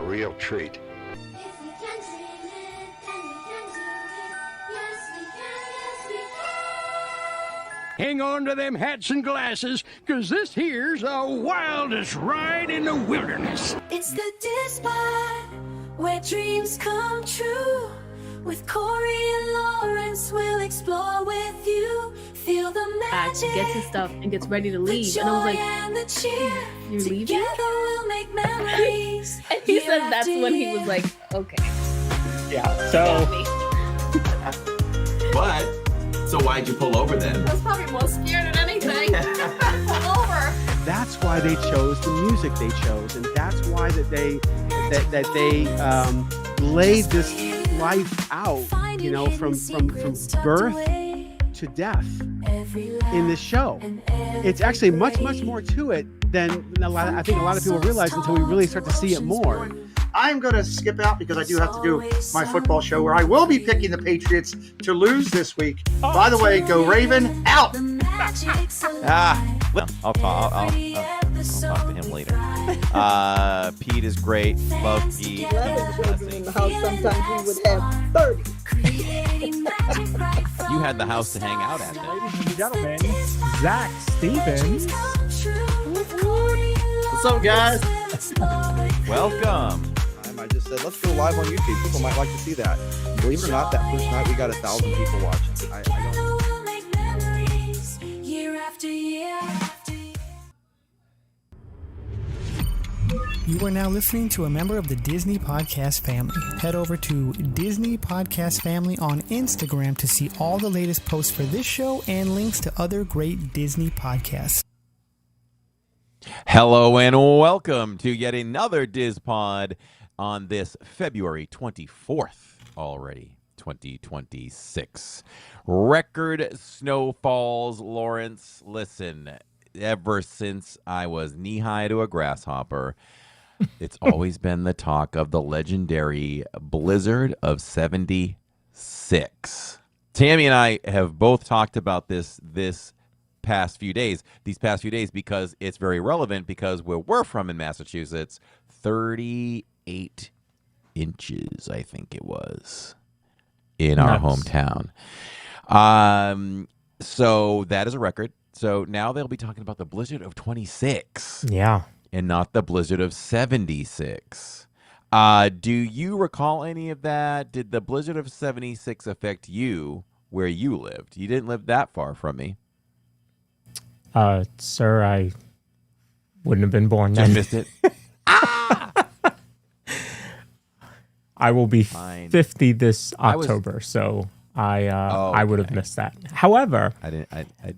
real treat. Hang on to them hats and glasses, 'cause this here's the wildest ride in the wilderness. It's the DIZPod, where dreams come true. With Corey and Lawrence, we'll explore with you. Feel the magic. Gets his stuff and gets ready to leave. The and I was like, and the cheer. You're leaving? Together we'll make memories. And he said that's when he was like, okay. Yeah, so. But, so why'd you pull over then? I was probably more scared than anything. Pull over. That's why they chose the music they chose, and that's why that they laid this life out, you know, from birth to death in this show. It's actually much more to it than I think a lot of people realize until we really start to see it more. I'm going to skip out because I do have to do my football show where I will be picking the Patriots to lose this week. By the way, go Raven, out! I'll talk to him later. Pete is great. Love Pete. In the house, sometimes we would have 30. You had the house to hang out at. Ladies and gentlemen, Zach Stevens. What's up, guys? Welcome. I just said, let's go live on YouTube. People might like to see that. Believe it or not, that first night we got 1,000 people watching. I don't know. You are now listening to a member of the Disney Podcast family. Head over to Disney Podcast Family on Instagram to see all the latest posts for this show and links to other great Disney podcasts. Hello and welcome to yet another DIZPod on this February 24th already, 2026. Record snowfalls, Lawrence. Listen, ever since I was knee-high to a grasshopper, it's always been the talk of the legendary blizzard of 76. Tammy and I have both talked about these past few days, because it's very relevant, because where we're from in Massachusetts, 38 inches, I think it was, in our hometown. So that is a record. So now they'll be talking about the blizzard of 26. Yeah. And not the blizzard of 76. Do you recall any of that? Did the blizzard of 76 affect you where you lived? You didn't live that far from me. Sir, I wouldn't have been born then. You missed it. I will be 50 this October, so I would have missed that. However, I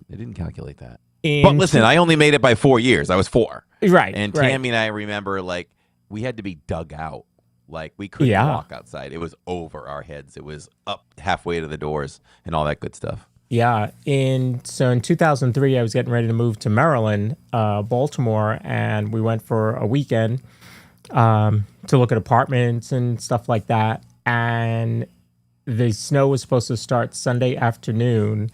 didn't calculate that. But listen, I only made it by 4 years. I was 4. Right. And Tammy and I remember, like, we had to be dug out. Like, we couldn't walk outside. It was over our heads. It was up halfway to the doors and all that good stuff. Yeah. So in 2003, I was getting ready to move to Maryland, Baltimore, and we went for a weekend to look at apartments and stuff like that. And the snow was supposed to start Sunday afternoon.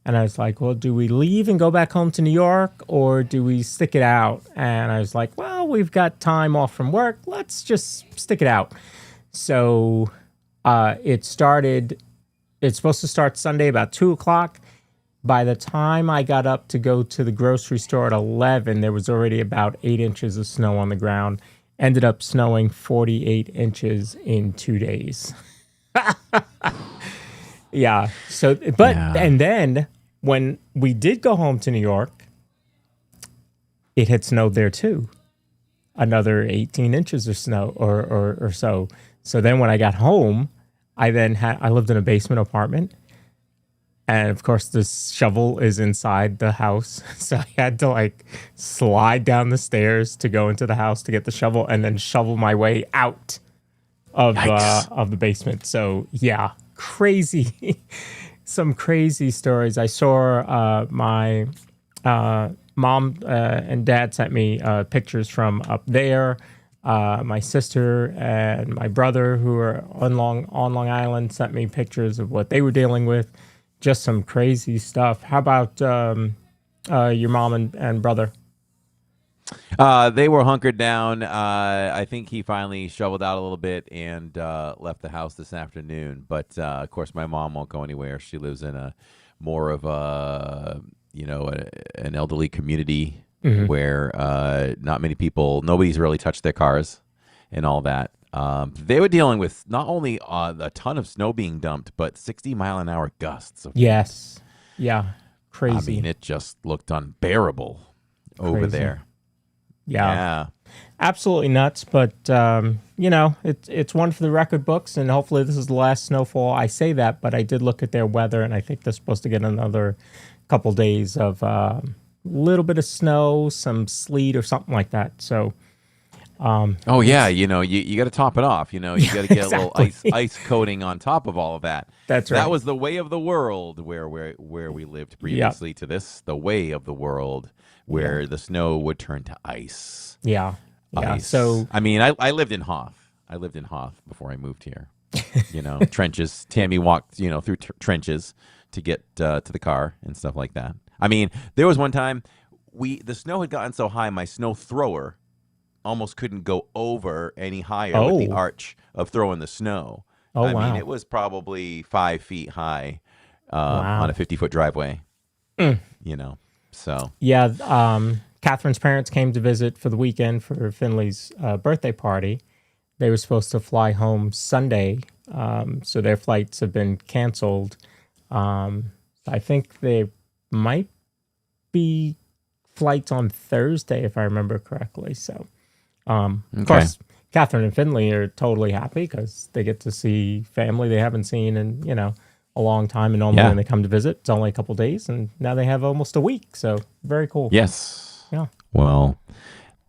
And I was like, well, do we leave and go back home to New York, or do we stick it out? And I was like, well, we've got time off from work. Let's just stick it out. So it's supposed to start Sunday about 2 o'clock. By the time I got up to go to the grocery store at 11, there was already about 8 inches of snow on the ground. Ended up snowing 48 inches in 2 days. Yeah. So, and then when we did go home to New York, it had snowed there too. Another 18 inches of snow or so. So then when I got home, I lived in a basement apartment. And of course the shovel is inside the house. So I had to slide down the stairs to go into the house to get the shovel and then shovel my way out of the basement. So yeah. Crazy, some crazy stories. I saw my mom and dad sent me pictures from up there. My sister and my brother, who are on Long Island, sent me pictures of what they were dealing with. Just some crazy stuff. How about your mom and brother? They were hunkered down. I think he finally shoveled out a little bit and left the house this afternoon. But of course, my mom won't go anywhere. She lives in a more of a an elderly community where not many people, nobody's really touched their cars and all that. They were dealing with not only a ton of snow being dumped, but 60-mile-an-hour gusts. Yes. Yeah. Crazy. I mean, it just looked unbearable over there. Yeah. Absolutely nuts. But, it's one for the record books, and hopefully this is the last snowfall. I say that, but I did look at their weather, and I think they're supposed to get another couple days of a little bit of snow, some sleet or something like that. So, you got to top it off. You got to get a little ice coating on top of all of that. That's right. That was the way of the world where we lived previously to this. The way of the world where the snow would turn to ice. Yeah. Ice. So I mean, I lived in Hoth. I lived in Hoth before I moved here. Trenches. Tammy walked through trenches to get to the car and stuff like that. I mean, there was one time the snow had gotten so high, my snow thrower almost couldn't go over any higher with the arch of throwing the snow. I mean, it was probably 5 feet high on a 50-foot driveway. So. Yeah, Catherine's parents came to visit for the weekend for Finley's birthday party. They were supposed to fly home Sunday, so their flights have been canceled. I think there might be flights on Thursday, if I remember correctly. So, of course, Catherine and Finley are totally happy because they get to see family they haven't seen in, a long time. And normally when they come to visit, it's only a couple days, and now they have almost a week. So very cool. Yes. Yeah. Well,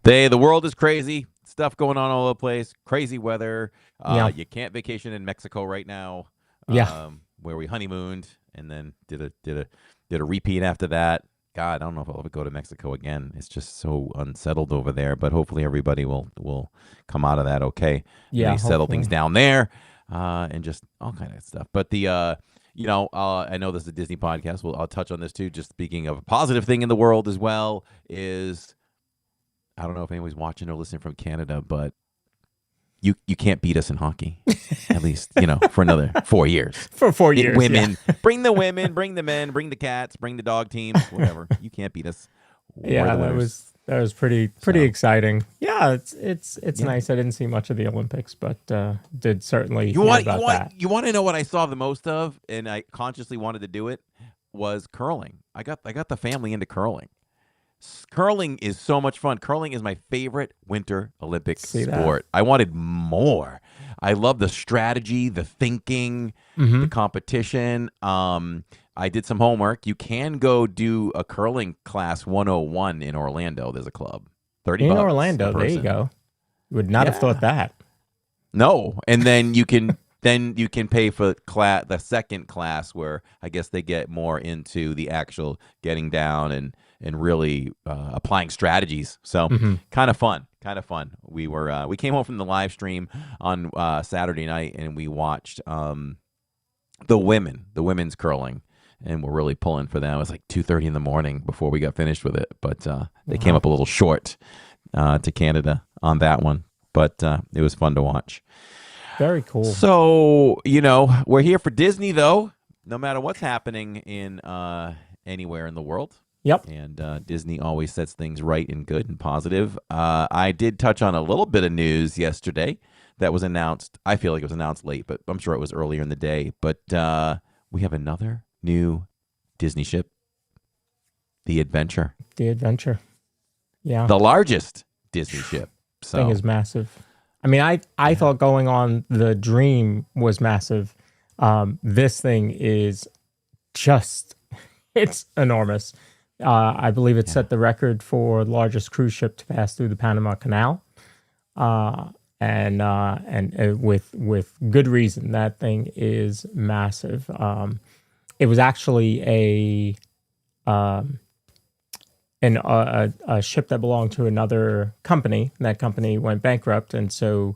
the world is crazy. Stuff going on all over the place. Crazy weather. You can't vacation in Mexico right now. Where we honeymooned and then did a repeat after that. God, I don't know if I'll ever go to Mexico again. It's just so unsettled over there. But hopefully everybody will come out of that okay. Yeah, they settle things down there and just all kind of stuff. But I know this is a Disney podcast. I'll touch on this too. Just speaking of a positive thing in the world as well is, I don't know if anybody's watching or listening from Canada, but you can't beat us in hockey, at least, for another 4 years. For 4 years, women, bring the women, bring the men, bring the cats, bring the dog teams, whatever. You can't beat us. Yeah, that was pretty exciting. Yeah, it's nice. I didn't see much of the Olympics, but did certainly hear about that. You want to know what I saw the most of, and I consciously wanted to do it, was curling. I got the family into curling. Curling is so much fun. Curling is my favorite winter Olympic sport. I wanted more. I love the strategy, the thinking, the competition. I did some homework. You can go do a curling class 101 in Orlando. There's a club. $30 in Orlando. There you go. You would not have thought that. No, and then you can pay for the second class where I guess they get more into the actual getting down and really applying strategies. So kind of fun. We came home from the live stream on Saturday night and we watched the women's curling, and we're really pulling for them. It was like 2:30 in the morning before we got finished with it, but they came up a little short to Canada on that one, but it was fun to watch. Very cool. So, we're here for Disney, though, no matter what's happening in anywhere in the world. Yep. And Disney always sets things right and good and positive. I did touch on a little bit of news yesterday that was announced. I feel like it was announced late, but I'm sure it was earlier in the day. But we have another new Disney ship, the Adventure. The Adventure. Yeah. The largest Disney ship. So thing is massive. I mean, I thought going on the Dream was massive. This thing is just, it's enormous. I believe it set the record for the largest cruise ship to pass through the Panama Canal. And with good reason. That thing is massive. It was actually a ship that belonged to another company. That company went bankrupt, and so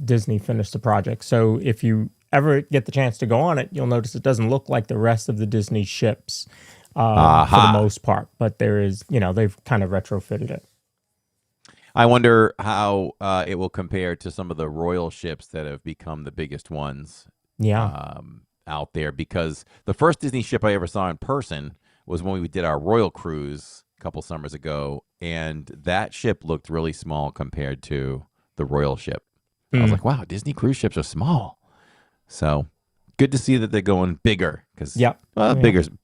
Disney finished the project. So if you ever get the chance to go on it, you'll notice it doesn't look like the rest of the Disney ships for the most part. But there is, they've kind of retrofitted it. I wonder how it will compare to some of the royal ships that have become the biggest ones out there. Because the first Disney ship I ever saw in person was when we did our royal cruise a couple summers ago, and that ship looked really small compared to the royal ship. I was like, wow, Disney cruise ships are small. So good to see that they're going bigger, because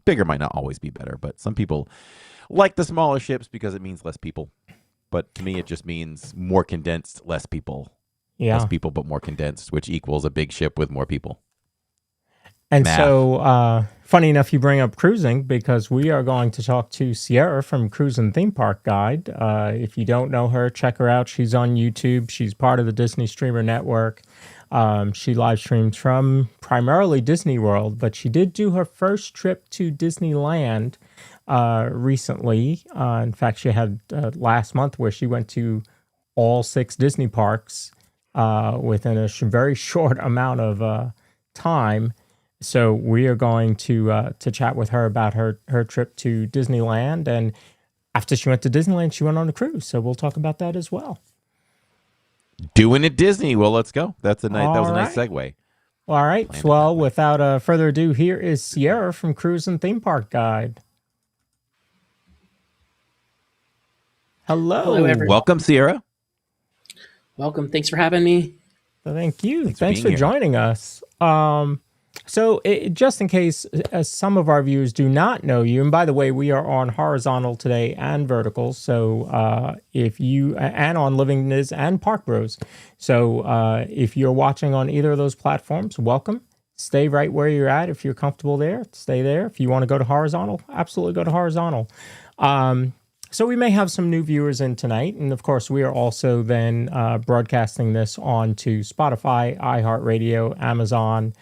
bigger might not always be better, but some people like the smaller ships because it means less people. But to me, it just means more condensed, less people. Yeah. Less people, but more condensed, which equals a big ship with more people. And so, funny enough, you bring up cruising, because we are going to talk to Cierra from Cruise and Theme Park Guide. If you don't know her, check her out. She's on YouTube. She's part of the Disney Streamer Network. She live streams from primarily Disney World, but she did do her first trip to Disneyland recently. In fact, she had last month where she went to all 6 Disney parks within a very short amount of time. So we are going to chat with her about her trip to Disneyland, and after she went to Disneyland, she went on a cruise. So we'll talk about that as well. Doing it Disney. Well, let's go. That was a nice segue. All right. Well, without further ado, here is Cierra from Cruise and Theme Park Guide. Hello everyone. Welcome, Cierra. Welcome. Thanks for having me. Thank you. Thanks for joining us. So just in case some of our viewers do not know you, and by the way, we are on horizontal today and vertical. So and on Living Niz and Park Bros. So if you're watching on either of those platforms, welcome. Stay right where you're at. If you're comfortable there, stay there. If you want to go to horizontal, absolutely go to horizontal. So we may have some new viewers in tonight. And of course, we are also then broadcasting this on to Spotify, iHeartRadio, Amazon,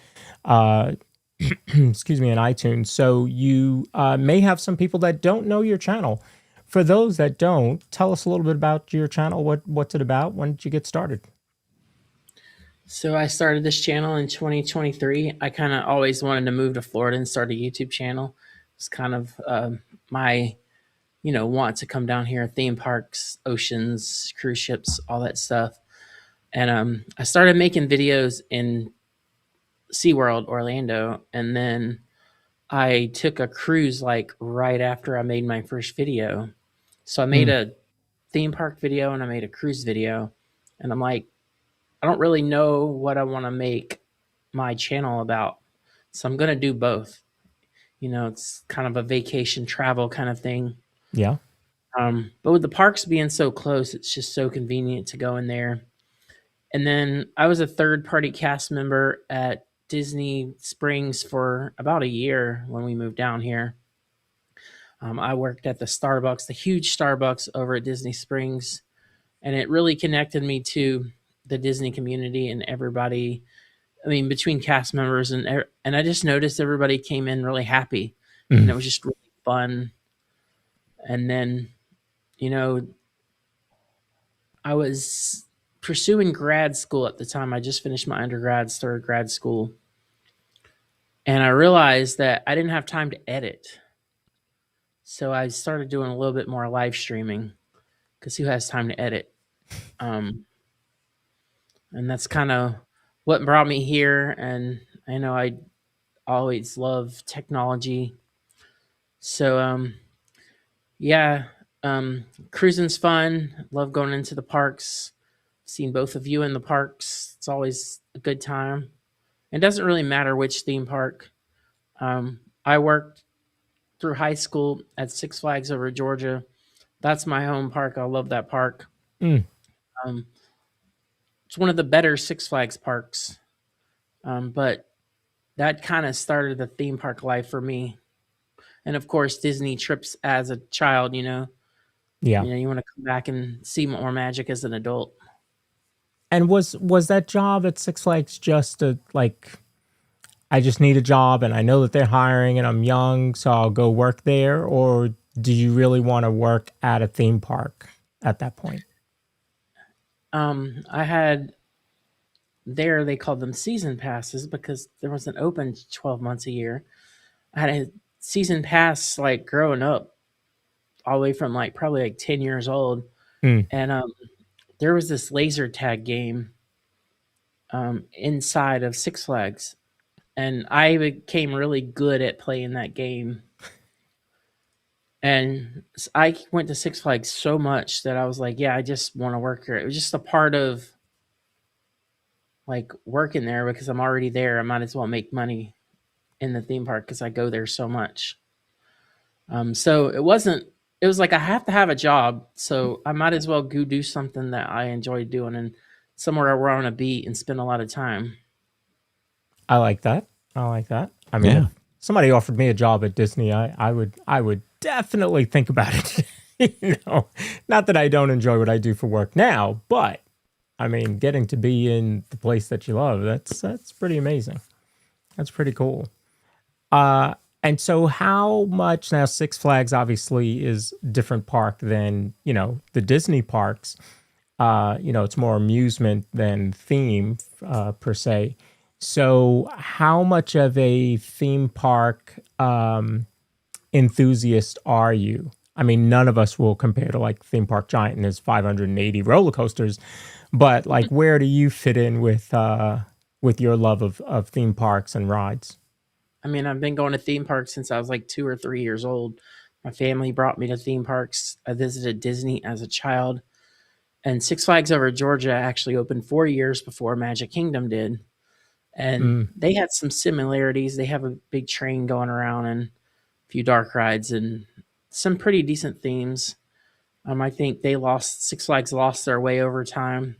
excuse me, and iTunes. So you may have some people that don't know your channel. For those that don't, tell us a little bit about your channel. What's it about? When did you get started? So I started this channel in 2023. I kind of always wanted to move to Florida and start a YouTube channel. It's kind of my, want to come down here, theme parks, oceans, cruise ships, all that stuff. And I started making videos in SeaWorld, Orlando, and then I took a cruise like right after I made my first video. So I made a theme park video and I made a cruise video, and I'm like, I don't really know what I want to make my channel about, so I'm gonna do both. It's kind of a vacation travel kind of thing. Yeah. But with the parks being so close, it's just so convenient to go in there. And then I was a third-party cast member at Disney Springs for about a year when we moved down here. I worked at the Starbucks, the huge Starbucks over at Disney Springs, and it really connected me to the Disney community and everybody. I mean, between cast members and I just noticed everybody came in really happy, and it was just really fun. And then, I was pursuing grad school at the time. I just finished my undergrad, started grad school. And I realized that I didn't have time to edit. So I started doing a little bit more live streaming, because who has time to edit? And that's kind of what brought me here. And I know I always love technology. So, cruising's fun. Love going into the parks. Seen both of you in the parks. It's always a good time. It doesn't really matter which theme park. I worked through high school at Six Flags over Georgia. That's my home park. I love that park. It's one of the better Six Flags parks. But that kind of started the theme park life for me. And of course, Disney trips as a child, Yeah. You want to come back and see more magic as an adult. And was that job at Six Flags just I just need a job and I know that they're hiring and I'm young, so I'll go work there? Or do you really want to work at a theme park at that point? I had there, they called them season passes because there wasn't open 12 months a year. I had a season pass growing up all the way from probably 10 years old. And there was this laser tag game inside of Six Flags, and I became really good at playing that game. And I went to Six Flags so much that I was like, yeah, I just want to work here. It was just a part of like working there because I'm already there. I might as well make money in the theme park because I go there so much. So it was like I have to have a job, so I might as well go do something that I enjoy doing and somewhere where I want to be and spend a lot of time. I like that. I mean, if somebody offered me a job at Disney, I would definitely think about it. Not that I don't enjoy what I do for work now, but I mean, getting to be in the place that you love, that's pretty amazing. That's pretty cool. And so how much now Six Flags obviously is a different park than, the Disney parks. It's more amusement than theme per se. So how much of a theme park enthusiast are you? I mean, none of us will compare to like Theme Park Giant and his 580 roller coasters, but like where do you fit in with your love of theme parks and rides? I mean, I've been going to theme parks since I was like 2 or 3 years old. My family brought me to theme parks. I visited Disney as a child. And Six Flags Over Georgia actually opened 4 years before Magic Kingdom did. And they had some similarities. They have a big train going around and a few dark rides and some pretty decent themes. I think Six Flags lost their way over time.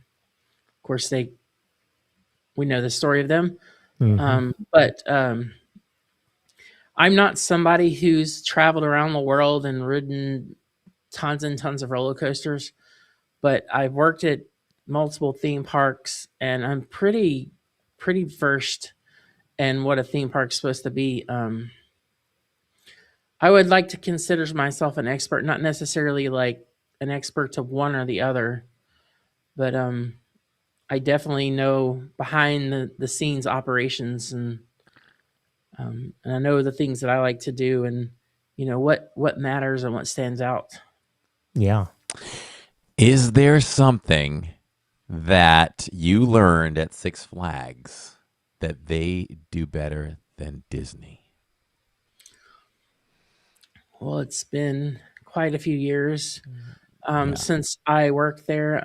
Of course, we know the story of them. But I'm not somebody who's traveled around the world and ridden tons and tons of roller coasters, but I've worked at multiple theme parks and I'm pretty versed in what a theme park's supposed to be. I would like to consider myself an expert, not necessarily like an expert to one or the other, but I definitely know behind the scenes operations and I know the things that I like to do and what matters and what stands out. Yeah. Is there something that you learned at Six Flags that they do better than Disney? Well, it's been quite a few years since I worked there.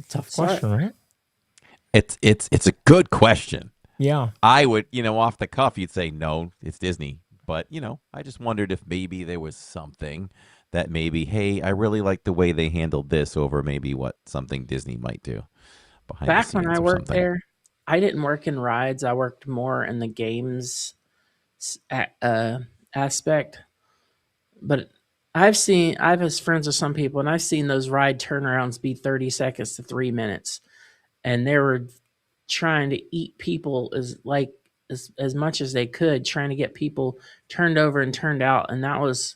Tough question, right? It's a good question. Yeah. I would, off the cuff, you'd say, no, it's Disney. But, I just wondered if maybe there was something that maybe, hey, I really like the way they handled this over maybe what something Disney might do behind the Back scenes when I or worked something. there, I didn't work in rides. I worked more in the games aspect. But I've as friends with some people, and I've seen those ride turnarounds be 30 seconds to 3 minutes. And they were trying to eat people as much as they could, trying to get people turned over and turned out. And that was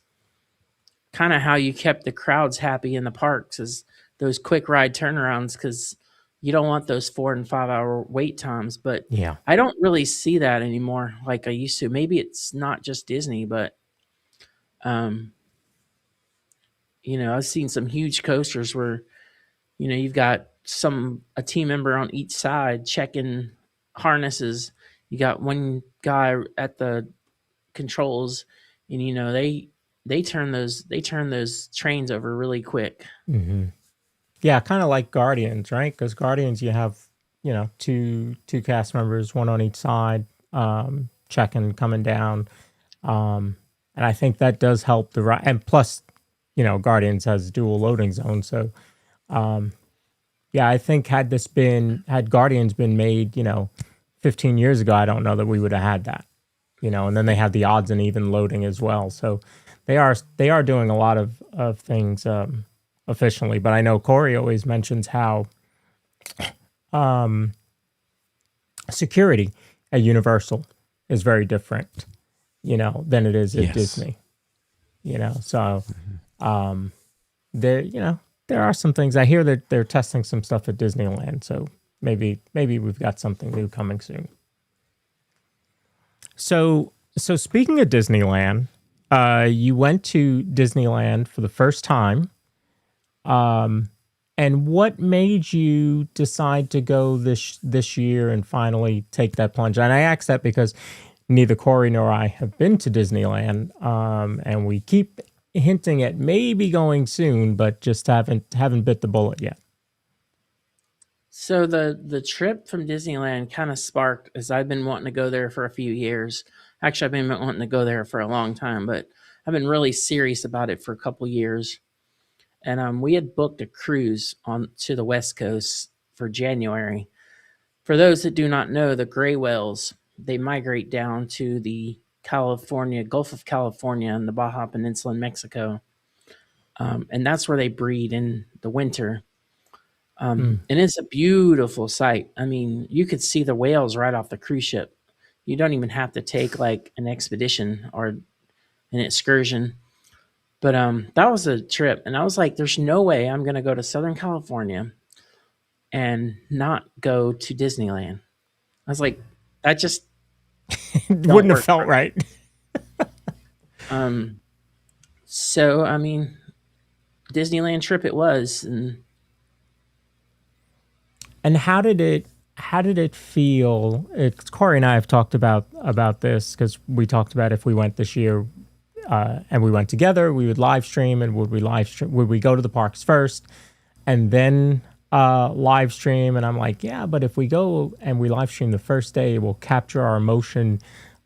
kind of how you kept the crowds happy in the parks, is those quick ride turnarounds, because you don't want those 4 and 5 hour wait times. But Yeah. I don't really see that anymore like I used to. Maybe it's not just Disney, but I've seen some huge coasters where you've got a team member on each side checking harnesses. You got one guy at the controls, and they turn those trains over really quick. Mm-hmm. Yeah, kind of like Guardians, right? Because Guardians, you have two cast members, one on each side, checking, coming down, and I think that does help the ride. And plus, Guardians has dual loading zone, so yeah, I think had Guardians been made 15 years ago, I don't know that we would have had that, and then they have the odds and even loading as well. So they are doing a lot of things efficiently. But I know Corey always mentions how security at Universal is very different, than it is at Disney. So there are some things. I hear that they're testing some stuff at Disneyland, so maybe we've got something new coming soon. So speaking of Disneyland, you went to Disneyland for the first time. And what made you decide to go this year and finally take that plunge? And I ask that because neither Corey nor I have been to Disneyland, and we keep hinting at maybe going soon, but just haven't bit the bullet yet. So the trip from Disneyland kind of sparked as I've been wanting to go there for a few years. Actually, I've been wanting to go there for a long time, but I've been really serious about it for a couple years. And we had booked a cruise on to the West Coast for January. For those that do not know, the gray whales, they migrate down to the Gulf of California and the Baja Peninsula in Mexico. And that's where they breed in the winter. And it's a beautiful sight. I mean, you could see the whales right off the cruise ship. You don't even have to take like an expedition or an excursion. But that was a trip. And I was like, there's no way I'm going to go to Southern California and not go to Disneyland. I was like, that just wouldn't have felt right. So, I mean, Disneyland trip it was. And how did it feel? Corey and I have talked about this because we talked about if we went this year and we went together, we would live stream, and would we go to the parks first and then live stream? And I'm like, yeah, but if we go and we live stream the first day, it will capture our emotion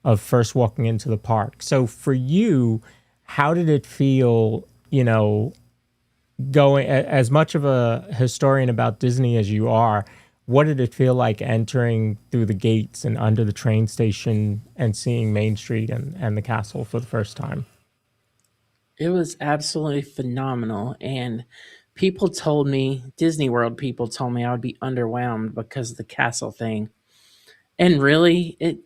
of first walking into the park. So for you, how did it feel, going, as much of a historian about Disney as you are, what did it feel like entering through the gates and under the train station and seeing Main Street and the castle for the first time? It was absolutely phenomenal. And Disney World people told me I would be underwhelmed because of the castle thing. And really, it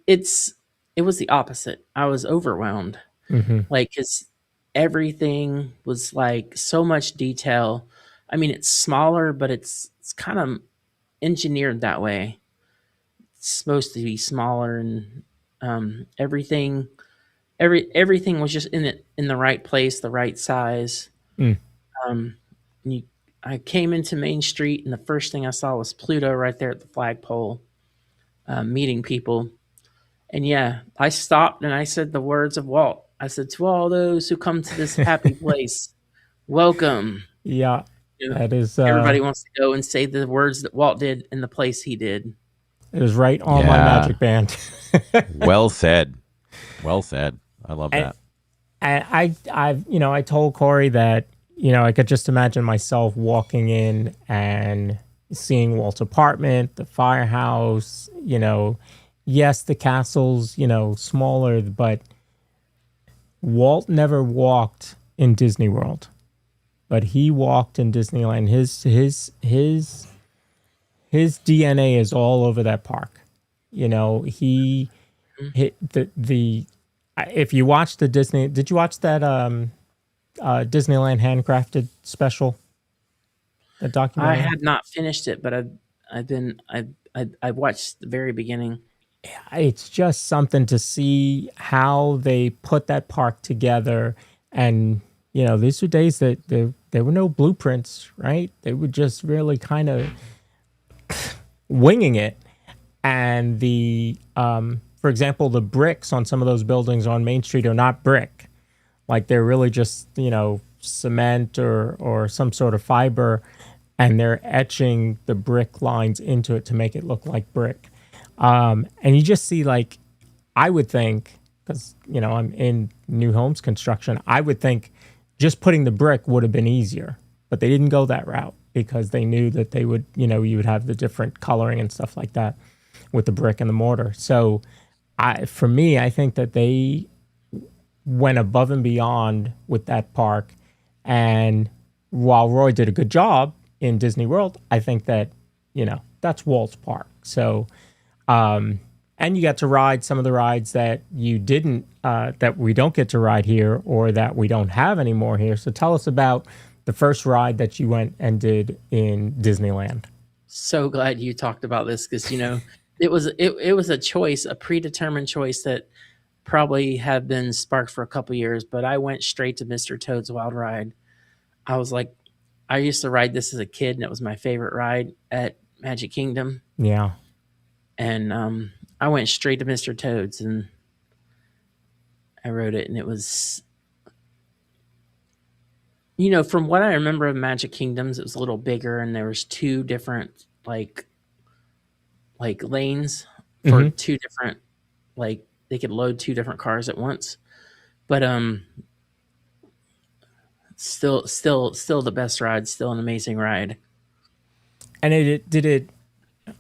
was the opposite. I was overwhelmed. Mm-hmm. Like, because everything was like so much detail. I mean, it's smaller, but it's kind of engineered that way. It's supposed to be smaller, and everything was just in the right place, the right size. I came into Main Street, and the first thing I saw was Pluto right there at the flagpole, meeting people. And yeah, I stopped and I said the words of Walt. I said, to all those who come to this happy place, welcome. Yeah, that is. Everybody wants to go and say the words that Walt did in the place he did. It was right on my magic band. Well said. Well said. I love that. And I told Corey that, I could just imagine myself walking in and seeing Walt's apartment, the firehouse, yes, the castle's, smaller, but Walt never walked in Disney World, but he walked in Disneyland. His DNA is all over that park. He hit the if you watch the Disney, did you watch that Disneyland handcrafted special? The documentary? I had not finished it, but I've watched the very beginning. It's just something to see how they put that park together. And, these were days that there were no blueprints, right? They were just really kind of winging it. And for example, the bricks on some of those buildings on Main Street are not brick. Like they're really just, cement or some sort of fiber, and they're etching the brick lines into it to make it look like brick. And you just see, like, I would think, because, I'm in new homes construction, I would think just putting the brick would have been easier, but they didn't go that route because they knew that they would, you would have the different coloring and stuff like that with the brick and the mortar. So for me, I think that they went above and beyond with that park. And while Roy did a good job in Disney World, I think that, that's Walt's park. So, and you got to ride some of the rides that you didn't, that we don't get to ride here or that we don't have anymore here. So tell us about the first ride that you went and did in Disneyland. So glad you talked about this because, it was a choice, a predetermined choice that probably have been sparked for a couple years, but I went straight to Mr. Toad's Wild Ride. I was like, I used to ride this as a kid, and it was my favorite ride at Magic Kingdom. Yeah. And I went straight to Mr. Toad's and I rode it, and it was, from what I remember of Magic Kingdoms, it was a little bigger, and there was two different like lanes for two different, like they could load two different cars at once. But still the best ride, still an amazing ride. And it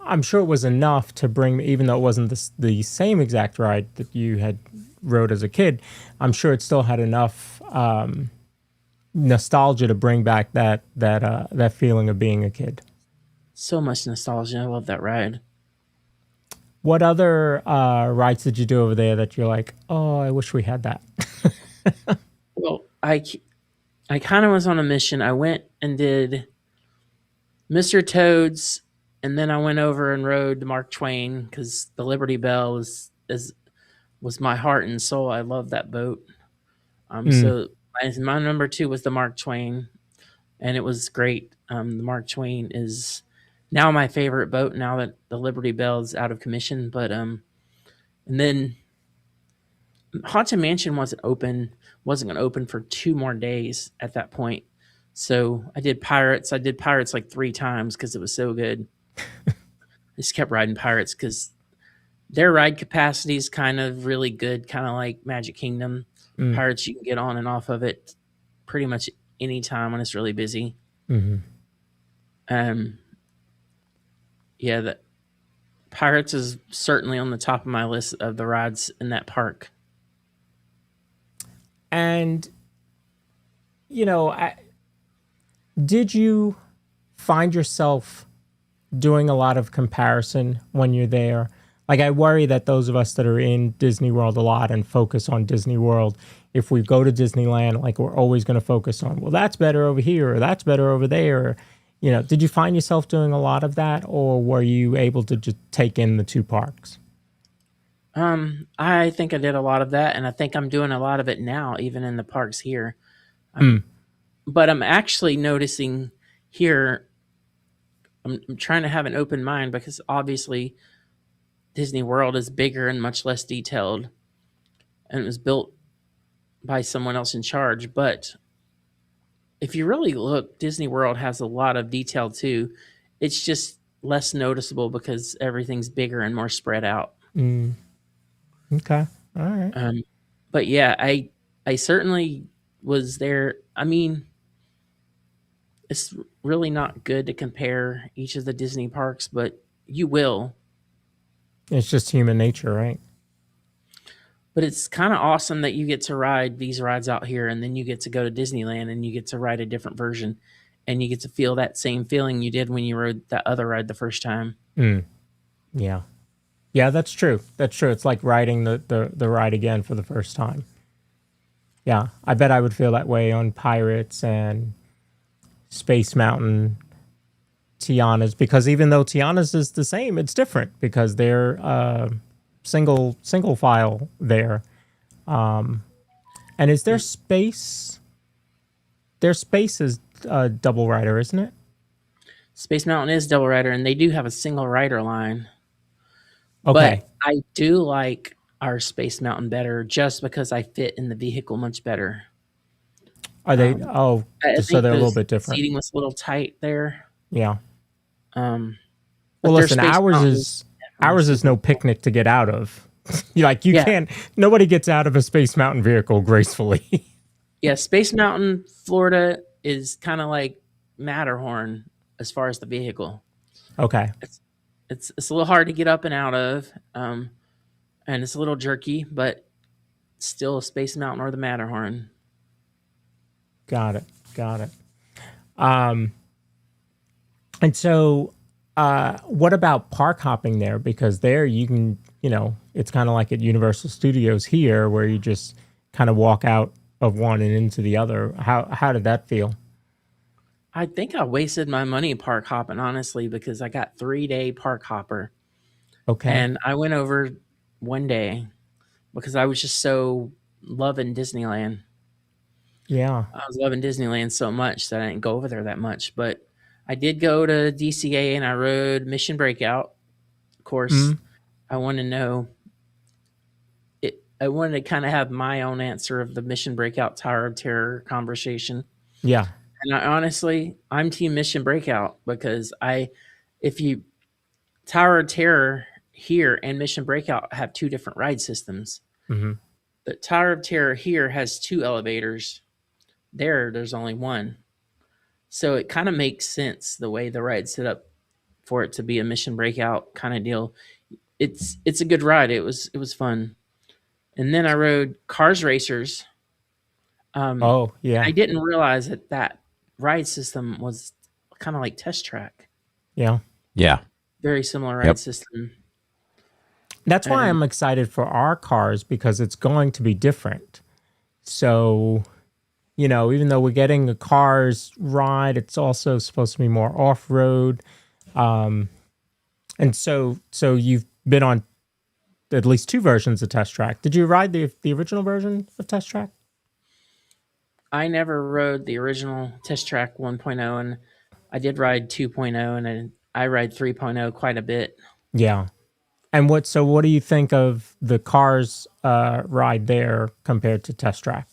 I'm sure it was enough to bring me, even though it wasn't the same exact ride that you had rode as a kid, I'm sure it still had enough nostalgia to bring back that feeling of being a kid. So much nostalgia. I love that ride. What other rides did you do over there that you're like, oh, I wish we had that? Well, I kind of was on a mission. I went and did Mr. Toad's, and then I went over and rode the Mark Twain because the Liberty Bell was my heart and soul. I love that boat. So my number 2 was the Mark Twain, and it was great. The Mark Twain is now my favorite boat now that the Liberty Bell is out of commission. But and then Haunted Mansion wasn't going to open for 2 more days at that point. So I did Pirates. I did Pirates like 3 times because it was so good. I just kept riding Pirates because their ride capacity is kind of really good, kind of like Magic Kingdom. Pirates, you can get on and off of it pretty much any time when it's really busy. Yeah, the Pirates is certainly on the top of my list of the rides in that park. And, did you find yourself doing a lot of comparison when you're there? Like, I worry that those of us that are in Disney World a lot and focus on Disney World, if we go to Disneyland, like, we're always going to focus on, well, that's better over here, or that's better over there. Did you find yourself doing a lot of that, or were you able to just take in the 2 parks? I think I did a lot of that, and I think I'm doing a lot of it now, even in the parks here. But I'm actually noticing here, I'm trying to have an open mind because obviously Disney World is bigger and much less detailed, and it was built by someone else in charge. But if you really look, Disney World has a lot of detail too. It's just less noticeable because everything's bigger and more spread out. Okay. All right. But yeah, I certainly was there. I mean, it's really not good to compare each of the Disney parks, but you will. It's just human nature, right? But it's kind of awesome that you get to ride these rides out here, and then you get to go to Disneyland and you get to ride a different version, and you get to feel that same feeling you did when you rode that other ride the first time. Yeah. Yeah, that's true. That's true. It's like riding the ride again for the first time. Yeah, I bet I would feel that way on Pirates and Space Mountain, Tiana's, because even though Tiana's is the same, it's different because they're single file there. And is their space? Their space is double rider, isn't it? Space Mountain is double rider, and they do have a single rider line. Okay. But I do like our Space Mountain better just because I fit in the vehicle much better. Are they? So they're a little bit different. Seating was a little tight there. Yeah. Well, listen, ours is no picnic to get out of. You can't. Nobody gets out of a Space Mountain vehicle gracefully. Yeah, Space Mountain, Florida is kind of like Matterhorn as far as the vehicle. Okay. It's a little hard to get up and out of, and it's a little jerky, but still Space Mountain or the Matterhorn. Got it. And so, what about park hopping there? Because there you can, it's kind of like at Universal Studios here, where you just kind of walk out of one and into the other. How did that feel? I think I wasted my money park hopping, honestly, because I got 3-day park hopper. Okay. And I went over one day, because I was just so loving Disneyland. Yeah. I was loving Disneyland so much that I didn't go over there that much. But I did go to DCA and I rode Mission Breakout. Of course, I want to know it. I wanted to kind of have my own answer of the Mission Breakout Tower of Terror conversation. Yeah. And I'm Team Mission Breakout because if you Tower of Terror here and Mission Breakout have two different ride systems. Mm-hmm. The Tower of Terror here has two elevators. There's only one. So it kind of makes sense the way the ride's set up for it to be a Mission Breakout kind of deal. It's a good ride. It was fun. And then I rode Cars Racers. Oh, yeah. I didn't realize that ride system was kind of like Test Track. Yeah. Yeah. Very similar ride system. That's why I'm excited for our cars, because it's going to be different. So, even though we're getting a Cars ride, it's also supposed to be more off-road. And so you've been on at least two versions of Test Track. Did you ride the original version of Test Track? I never rode the original Test Track 1.0, and I did ride 2.0, and I ride 3.0 quite a bit. Yeah. And what do you think of the Cars ride there compared to Test Track?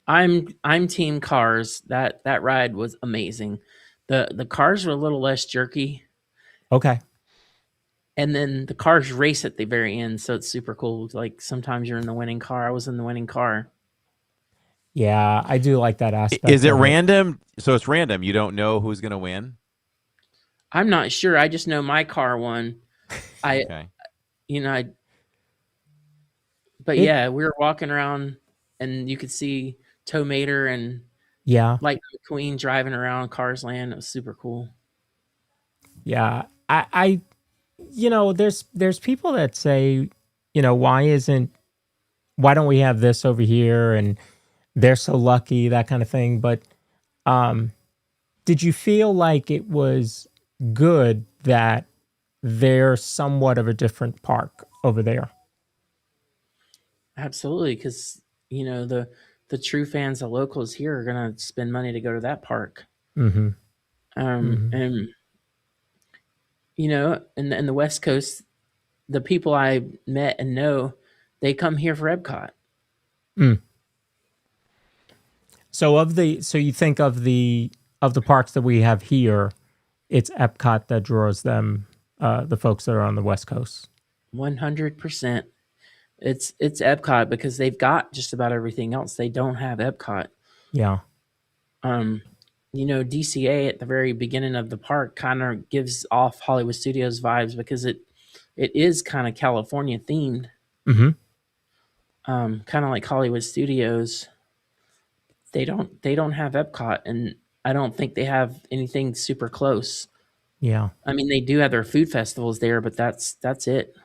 I'm Team Cars. That ride was amazing. The cars were a little less jerky. Okay. And then the cars race at the very end, so it's super cool. Like sometimes you're in the winning car. I was in the winning car. Yeah, I do like that aspect. Is it random? So it's random. You don't know who's going to win? I'm not sure. I just know my car won. Okay. But yeah, we were walking around and you could see Tow Mater and Lightning McQueen driving around Cars Land. It was super cool. Yeah. I there's people that say, why don't we have this over here? And they're so lucky, that kind of thing. But did you feel like it was good that they're somewhat of a different park over there? Absolutely, because the true fans, the locals here, are gonna spend money to go to that park. Mm-hmm. And in the West Coast, the people I met and know, they come here for Epcot. So you think of the parks that we have here, it's Epcot that draws them, the folks that are on the West Coast. 100%. It's Epcot because they've got just about everything else. They don't have Epcot. Yeah. DCA at the very beginning of the park kind of gives off Hollywood Studios vibes because it is kind of California themed. Mm-hmm. Kind of like Hollywood Studios. They don't have Epcot, and I don't think they have anything super close. Yeah. I mean, they do have their food festivals there, but that's it.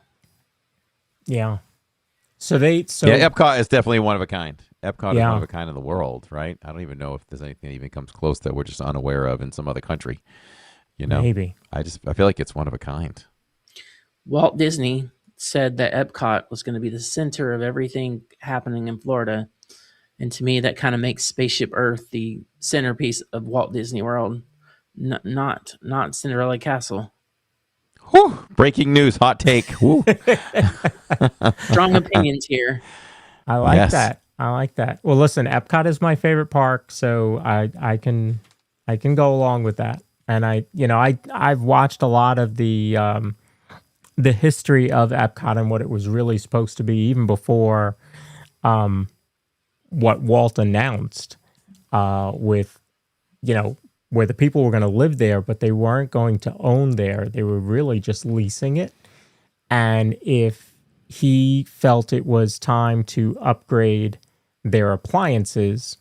Yeah. Epcot is definitely one of a kind. Epcot is Yeah. one of a kind in the world, right? I don't even know if there's anything that even comes close that we're just unaware of in some other country. Maybe. I feel like it's one of a kind. Walt Disney said that Epcot was going to be the center of everything happening in Florida. And to me, that kind of makes Spaceship Earth the centerpiece of Walt Disney World, not Cinderella Castle. Whew, breaking news, hot take. Woo. Strong opinions here. I like that. I like that. Well, listen, Epcot is my favorite park, so I can go along with that. And I've watched a lot of the history of Epcot and what it was really supposed to be, even before what Walt announced with, where the people were going to live there, but they weren't going to own there. They were really just leasing it. And if he felt it was time to upgrade their appliances,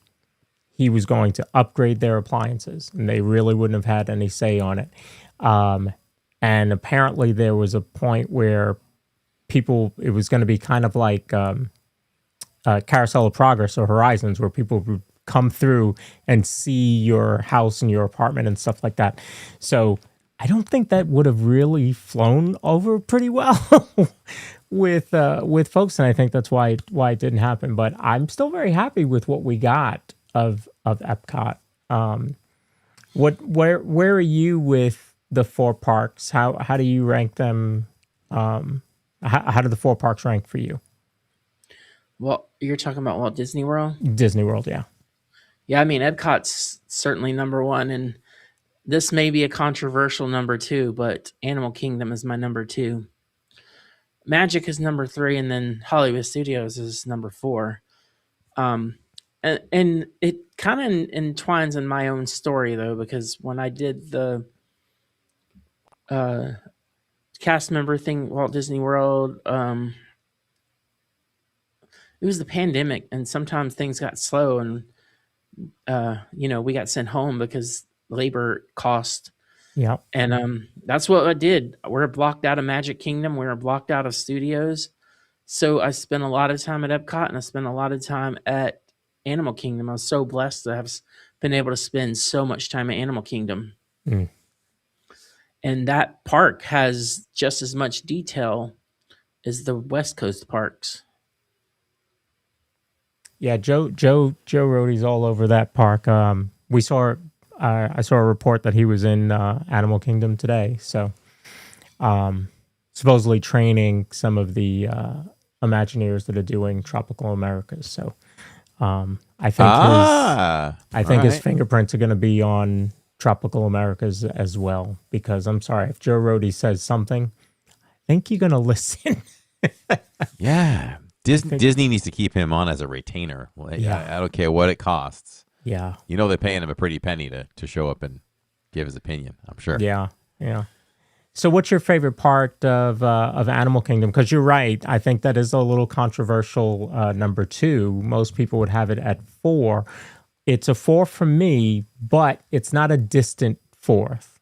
he was going to upgrade their appliances, and they really wouldn't have had any say on it. And apparently there was a point where it was going to be kind of like Carousel of Progress or Horizons, where people would come through and see your house and your apartment and stuff like that. So I don't think that would have really flown over pretty well. with folks, and I think that's why it didn't happen. But I'm still very happy with what we got of Epcot. Where are you with the 4 parks? How do you rank them? How do the 4 parks rank for you? Well, you're talking about Walt Disney World? Disney World, yeah. Yeah, I mean, Epcot's certainly number 1, and this may be a controversial number 2, but Animal Kingdom is my number 2. Magic is number 3, and then Hollywood Studios is number 4. And it kind of entwines in my own story, though, because when I did the cast member thing, Walt Disney World, it was the pandemic, and sometimes things got slow, and we got sent home because labor cost. Yeah. And that's what I did. We're blocked out of Magic Kingdom. We were blocked out of studios. So I spent a lot of time at Epcot, and I spent a lot of time at Animal Kingdom. I was so blessed to have been able to spend so much time at Animal Kingdom. Mm. And that park has just as much detail as the West Coast parks. Yeah, Joe Rohde's all over that park. I saw a report that he was in Animal Kingdom today. So, supposedly training some of the Imagineers that are doing Tropical Americas. So, I think his fingerprints are going to be on Tropical Americas as well. Because I'm sorry, if Joe Rohde says something, I think you're going to listen. Yeah. Disney needs to keep him on as a retainer. Well, I don't care what it costs. Yeah. They're paying him a pretty penny to show up and give his opinion, I'm sure. Yeah. So what's your favorite part of Animal Kingdom? Because you're right. I think that is a little controversial number 2. Most people would have it at 4. It's a 4 for me, but it's not a distant 4th.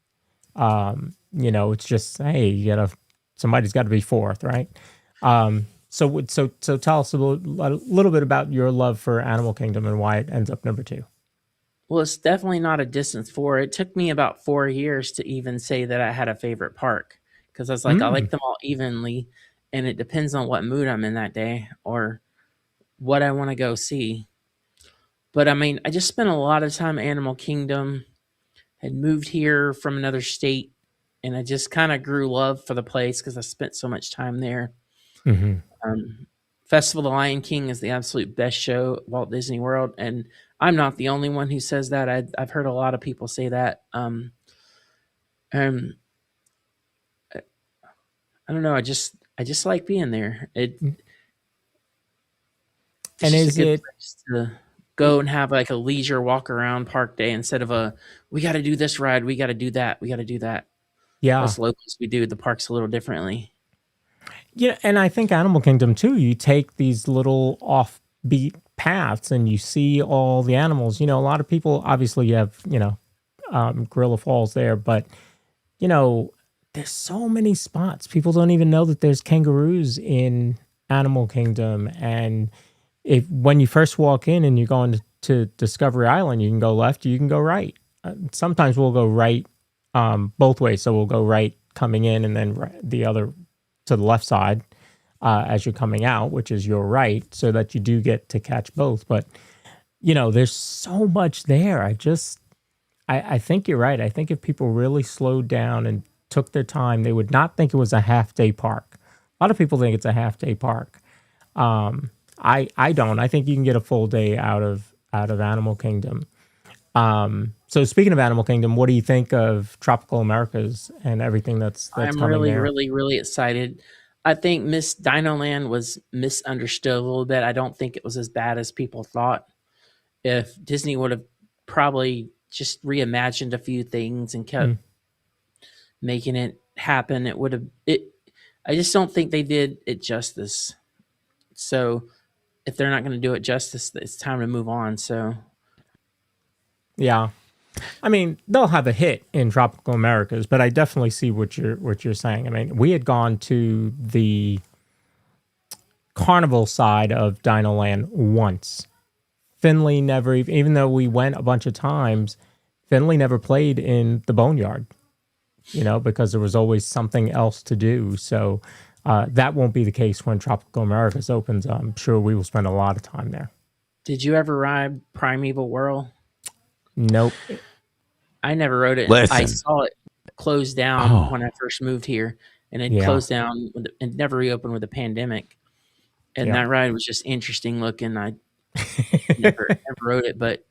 It's just, hey, somebody's got to be 4th, right? So tell us a little bit about your love for Animal Kingdom and why it ends up number 2. Well, it's definitely not a distance 4. It took me about 4 years to even say that I had a favorite park, because I was like, I like them all evenly, and it depends on what mood I'm in that day or what I want to go see. But I mean, I just spent a lot of time at Animal Kingdom, had moved here from another state, and I just kind of grew love for the place because I spent so much time there. Mm-hmm. Festival of the Lion King is the absolute best show at Walt Disney World, and I'm not the only one who says that. I've heard a lot of people say that. I don't know. I just like being there. And is it place to go and have like a leisure walk around park day instead of we got to do this ride, we got to do that, we got to do that. Yeah, us locals, we do the parks a little differently. Yeah, and I think Animal Kingdom too, you take these little offbeat paths and you see all the animals. A lot of people, obviously you have, Gorilla Falls there, but, there's so many spots. People don't even know that there's kangaroos in Animal Kingdom. And when you first walk in and you're going to Discovery Island, you can go left, you can go right. Sometimes we'll go right both ways. So we'll go right coming in and then the other to the left side as you're coming out, which is your right, so that you do get to catch both. But, there's so much there. I think you're right. I think if people really slowed down and took their time, they would not think it was a half-day park. A lot of people think it's a half-day park. I don't. I think you can get a full day out of Animal Kingdom. So speaking of Animal Kingdom, what do you think of Tropical Americas and everything that's I'm coming really, there? really, really excited. I think Miss Dinoland was misunderstood a little bit. I don't think it was as bad as people thought. If Disney would have probably just reimagined a few things and kept making it happen, it would have. I just don't think they did it justice. So if they're not going to do it justice, it's time to move on. So yeah. I mean, they'll have a hit in Tropical Americas, but I definitely see what you're saying. I mean, we had gone to the carnival side of Dinoland once. Finley never, even though we went a bunch of times, Finley never played in the Boneyard, because there was always something else to do. So That won't be the case when Tropical Americas opens. I'm sure we will spend a lot of time there. Did you ever ride Primeval Whirl? Nope. I never rode it. Listen. I saw it close down when I first moved here, and it closed down and never reopened with the pandemic. And that ride was just interesting looking. I never rode it, but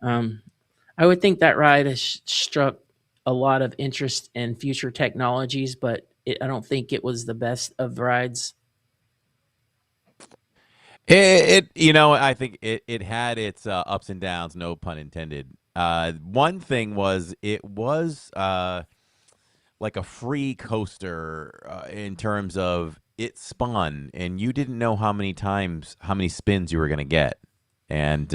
I would think that ride has struck a lot of interest in future technologies, but I don't think it was the best of the rides. I think it had its ups and downs, no pun intended. One thing was it was like a free coaster in terms of it spun, and you didn't know how many spins you were going to get. And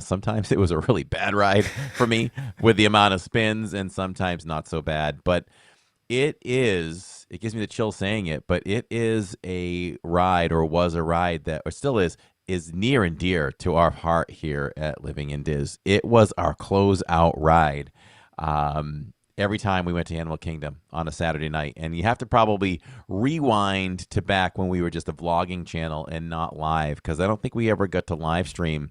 sometimes it was a really bad ride for me with the amount of spins, and sometimes not so bad. But it gives me the chill saying it, but it is a ride, or was a ride that, or still is near and dear to our heart here at Living in Diz. It was our closeout ride. Every time we went to Animal Kingdom on a Saturday night, and you have to probably rewind to back when we were just a vlogging channel and not live, because I don't think we ever got to live stream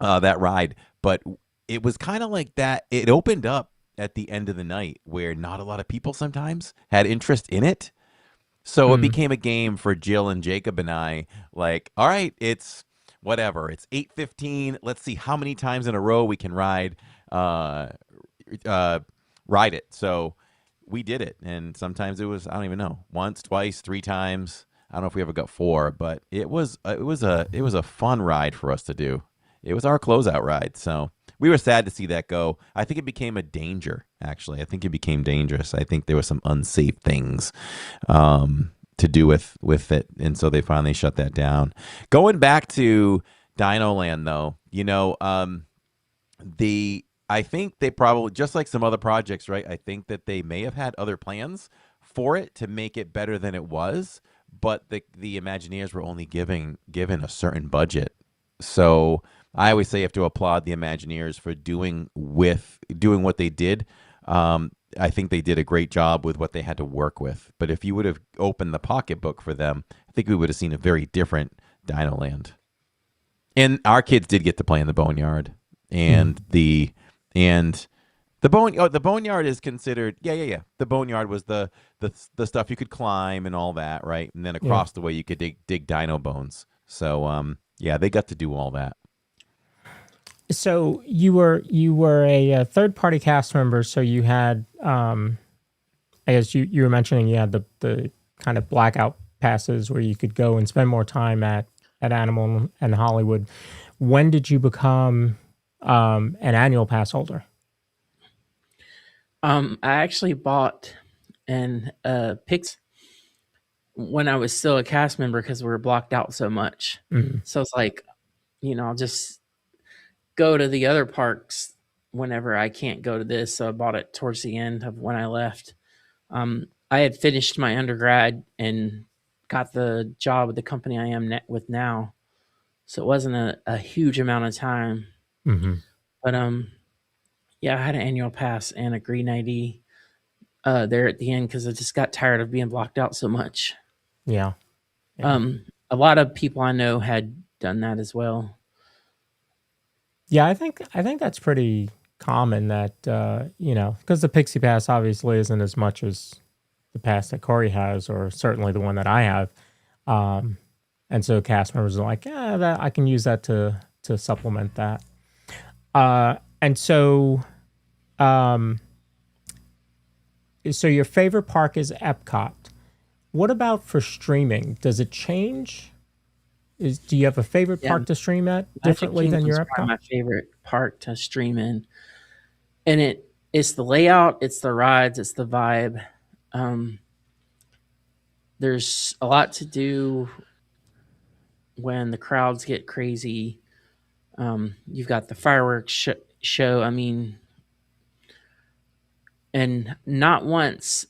that ride. But it was kind of like that. It opened up at the end of the night where not a lot of people sometimes had interest in it. So it became a game for Jill and Jacob and I, like, all right, it's whatever. It's 8:15. Let's see how many times in a row we can ride it. So we did it. And sometimes it was, I don't even know, once, twice, 3 times. I don't know if we ever got 4, but it was a fun ride for us to do. It was our closeout ride. So we were sad to see that go. I think it became a danger, actually. I think it became dangerous. I think there were some unsafe things to do with it. And so they finally shut that down. Going back to Dino Land, though, I think they probably, just like some other projects, right? I think that they may have had other plans for it to make it better than it was, but the Imagineers were only given a certain budget. So I always say you have to applaud the Imagineers for doing what they did. I think they did a great job with what they had to work with. But if you would have opened the pocketbook for them, I think we would have seen a very different Dino Land. And our kids did get to play in the Boneyard, and the Boneyard is considered, yeah. The Boneyard was the stuff you could climb and all that, right? And then across the way you could dig dino bones. So they got to do all that. So you were a third party cast member. So you had, I guess you were mentioning you had the kind of blackout passes where you could go and spend more time at Animal and Hollywood. When did you become an annual pass holder? I actually bought an Pix when I was still a cast member because we were blocked out so much. Mm-hmm. So it's like, I'll just go to the other parks whenever I can't go to this. So I bought it towards the end of when I left. I had finished my undergrad and got the job with the company I am with now. So it wasn't a huge amount of time. Mm-hmm. But I had an annual pass and a green ID there at the end because I just got tired of being blocked out so much. Yeah. A lot of people I know had done that as well. Yeah, I think that's pretty common that because the Pixie Pass obviously isn't as much as the pass that Corey has, or certainly the one that I have. And so cast members are like, that I can use that to supplement that. And so, so your favorite park is Epcot. What about for streaming? Does it change? Do you have a favorite park to stream at differently than your Epcot? My favorite park to stream in, and it's the layout, it's the rides, it's the vibe. There's a lot to do when the crowds get crazy. You've got the fireworks show. I mean, and not once.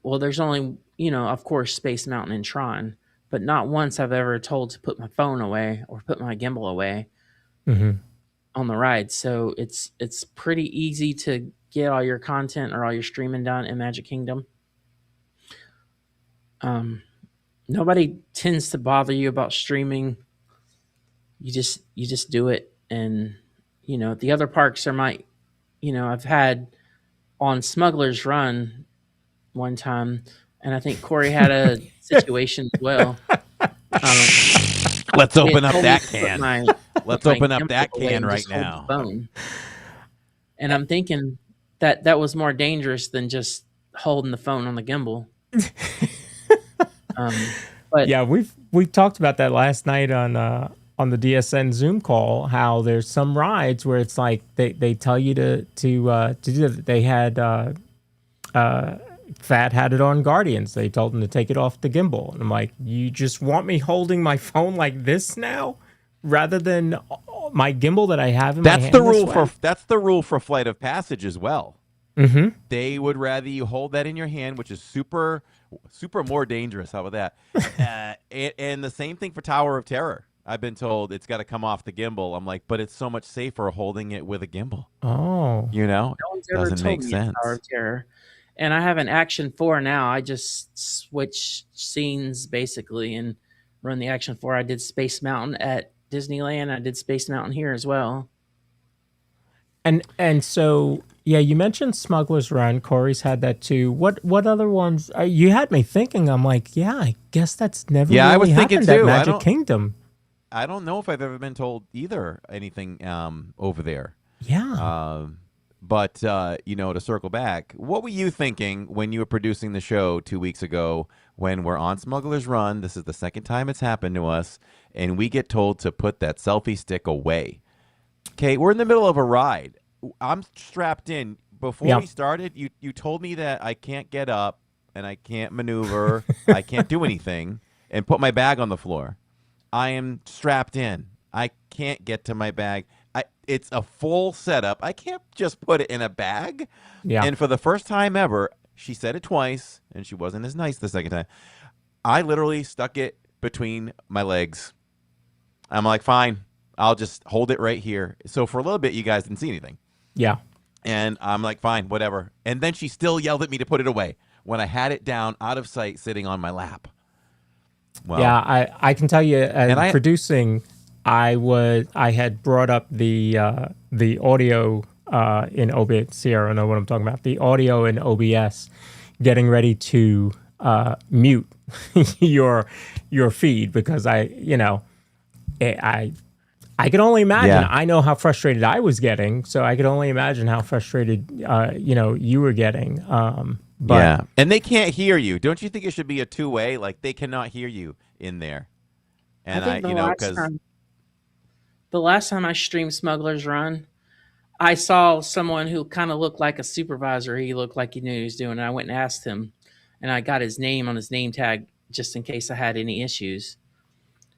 There's only of course, Space Mountain and Tron. But not once I've ever told to put my phone away or put my gimbal away on the ride. So it's pretty easy to get all your content or all your streaming done in Magic Kingdom. nobody tends to bother you about streaming. You just do it, and the other parks there might, I've had on Smuggler's Run one time, and I think Corey had a situation as well. Let's They open had up told me that to put can. my Let's my open up gimbal that away can and right just hold the now. phone. And I'm thinking that was more dangerous than just holding the phone on the gimbal. But Yeah, we've talked about that last night on the DSN Zoom call. How there's some rides where it's like they tell you to do that. They had Fat had it on Guardians. They told him to take it off the gimbal, and I'm like, you just want me holding my phone like this now, rather than my gimbal that I have in my hand. That's the rule for Flight of Passage as well. Mm-hmm. They would rather you hold that in your hand, which is super more dangerous. How about that? And the same thing for Tower of Terror. I've been told it's got to come off the gimbal. I'm like, but it's so much safer holding it with a gimbal. Oh, no one's ever doesn't told make me sense. Tower of Terror. And I have an Action 4 now. I just switch scenes basically and run the Action 4. I did Space Mountain at Disneyland. I did Space Mountain here as well. And so yeah, you mentioned Smuggler's Run. Corey's had that too. What other ones? You had me thinking. I'm like, yeah, I guess that's never. Yeah, really I was thinking happened at too. Magic Kingdom. I don't know if I've ever been told either anything over there. Yeah. But to circle back, what were you thinking when you were producing the show 2 weeks ago when we're on Smuggler's Run? This is the second time it's happened to us, and we get told to put that selfie stick away. Okay, we're in the middle of a ride. I'm strapped in. Before we started, you told me that I can't get up and I can't maneuver, I can't do anything, and put my bag on the floor. I am strapped in. I can't get to my bag. It's a full setup. I can't just put it in a bag. Yeah. And for the first time ever, she said it twice, and she wasn't as nice the second time. I literally stuck it between my legs. I'm like, fine, I'll just hold it right here. So for a little bit, you guys didn't see anything. Yeah. And I'm like, fine, whatever. And then she still yelled at me to put it away when I had it down out of sight sitting on my lap. Well, yeah, I can tell you, producing, I had brought up the audio in OBS. Cierra, know what I'm talking about. The audio in OBS, getting ready to mute your feed because I could only imagine. Yeah. I know how frustrated I was getting, so I could only imagine how frustrated you were getting. But yeah, and they can't hear you. Don't you think it should be a two-way? Like they cannot hear you in there. And I think the last time I streamed Smuggler's Run, I saw someone who kind of looked like a supervisor. He looked like he knew what he was doing. And I went and asked him, and I got his name on his name tag just in case I had any issues.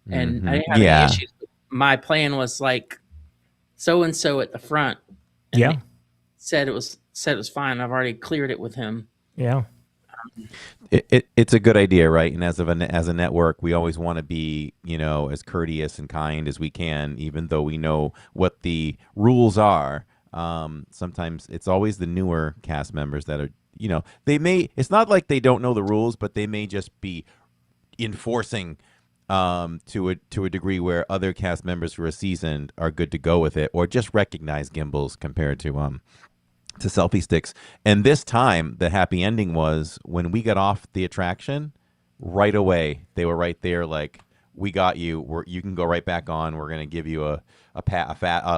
And I didn't have any issues. My plan was like so and so at the front. And yeah, they said it was fine. I've already cleared it with him. Yeah. It's a good idea, right? And as a network, we always want to be, as courteous and kind as we can, even though we know what the rules are. Sometimes it's always the newer cast members that are, it's not like they don't know the rules, but they may just be enforcing to a degree where other cast members who are seasoned are good to go with it, or just recognize gimbals compared to selfie sticks. And this time, the happy ending was when we got off the attraction, right away, they were right there like, we got you. You can go right back on. We're going to give you a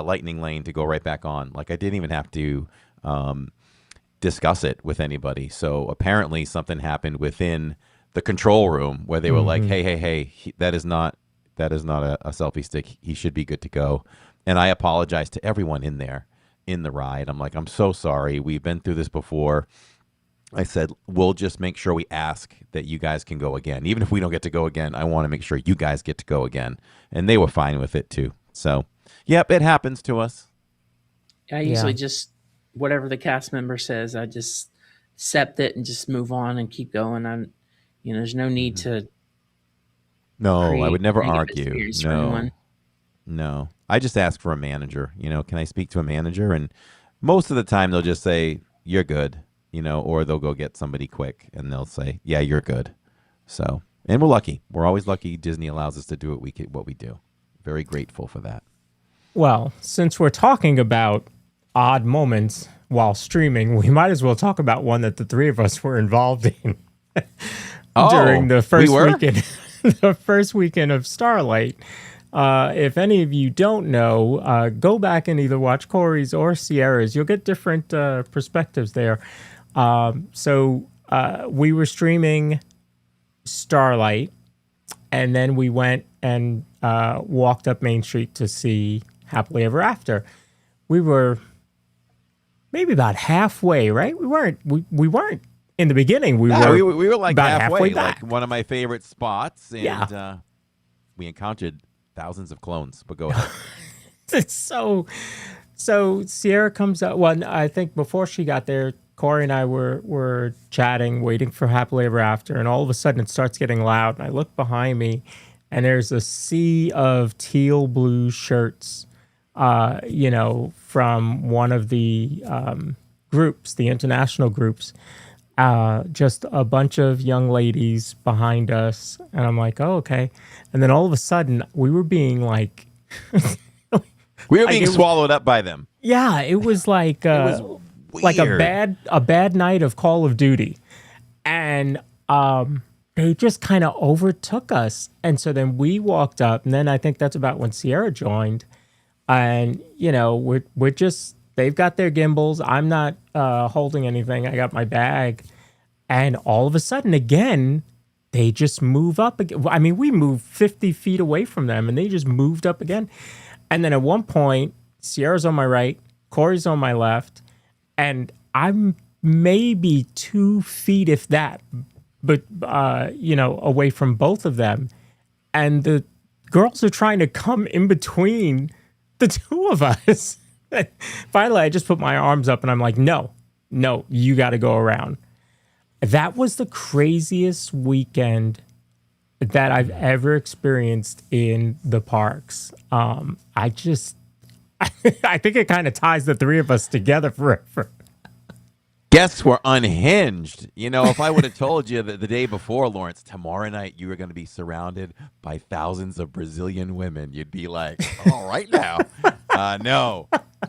lightning lane to go right back on. Like I didn't even have to discuss it with anybody. So apparently something happened within the control room where they were like, hey, that is not a selfie stick. He should be good to go. And I apologize to everyone in there. In the ride, I'm like, I'm so sorry. We've been through this before. I said, we'll just make sure we ask that you guys can go again. Even if we don't get to go again, I want to make sure you guys get to go again. And they were fine with it too. So, yep, it happens to us. I usually just, whatever the cast member says, I just accept it and just move on and keep going. There's no need to. No, I would never argue. No. I just ask for a manager. Can I speak to a manager? And most of the time they'll just say, you're good, or they'll go get somebody quick and they'll say, yeah, you're good. So And we're lucky. We're always lucky Disney allows us to do what we do. Very grateful for that. Well, since we're talking about odd moments while streaming, we might as well talk about one that the three of us were involved in during the first weekend, the first weekend of Starlight. If any of you don't know, go back and either watch Corey's or Cierra's. You'll get different perspectives there. So we were streaming Starlight, and then we went and walked up Main Street to see Happily Ever After. We were maybe about halfway, right? We weren't in the beginning. We were like about halfway back. like one of my favorite spots, and we encountered thousands of clones. But go ahead. It's so Cierra comes up. Well, I think before she got there, Corey and I were chatting, waiting for Happily Ever After, and all of a sudden it starts getting loud. And I look behind me, and there's a sea of teal blue shirts, from one of the groups, the international groups. Just a bunch of young ladies behind us, and I'm like, oh, okay. And then all of a sudden, we were being like, we were being swallowed up by them. Yeah, it was like like a bad night of Call of Duty, and they just kind of overtook us. And so then we walked up, and then I think that's about when Cierra joined, and we're just. They've got their gimbals. I'm not holding anything. I got my bag. And all of a sudden, again, they just move up again. I mean, we moved 50 feet away from them, and they just moved up again. And then at one point, Sierra's on my right, Corey's on my left, and I'm maybe 2 feet, if that, but away from both of them. And the girls are trying to come in between the two of us. Finally, I just put my arms up and I'm like, no, you got to go around. That was the craziest weekend that I've ever experienced in the parks. I think it kind of ties the three of us together forever. Guests were unhinged. If I would have told you that the day before, Lawrence, tomorrow night you were going to be surrounded by thousands of Brazilian women, you'd be like, all right now.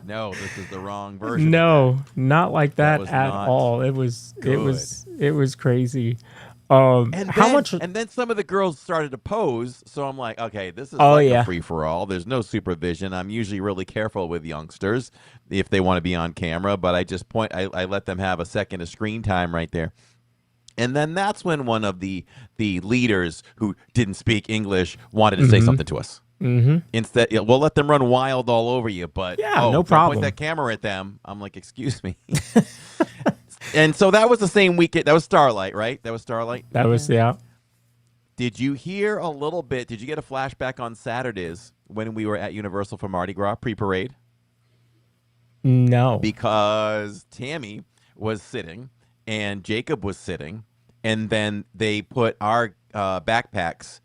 No, this is the wrong version. No, not like that at all. It was crazy. And then some of the girls started to pose, so I'm like, okay, this is a free for all. There's no supervision. I'm usually really careful with youngsters if they want to be on camera, but I let them have a second of screen time right there. And then that's when one of the leaders who didn't speak English wanted to say something to us. Mm-hmm. Instead, we'll let them run wild all over you, but no problem. Point that camera at them. I'm like, excuse me. And so that was the same weekend. That was Starlight, right? That was Starlight. That was Did you hear a little bit? Did you get a flashback on Saturdays when we were at Universal for Mardi Gras pre-parade? No, because Tammy was sitting and Jacob was sitting, and then they put our backpacks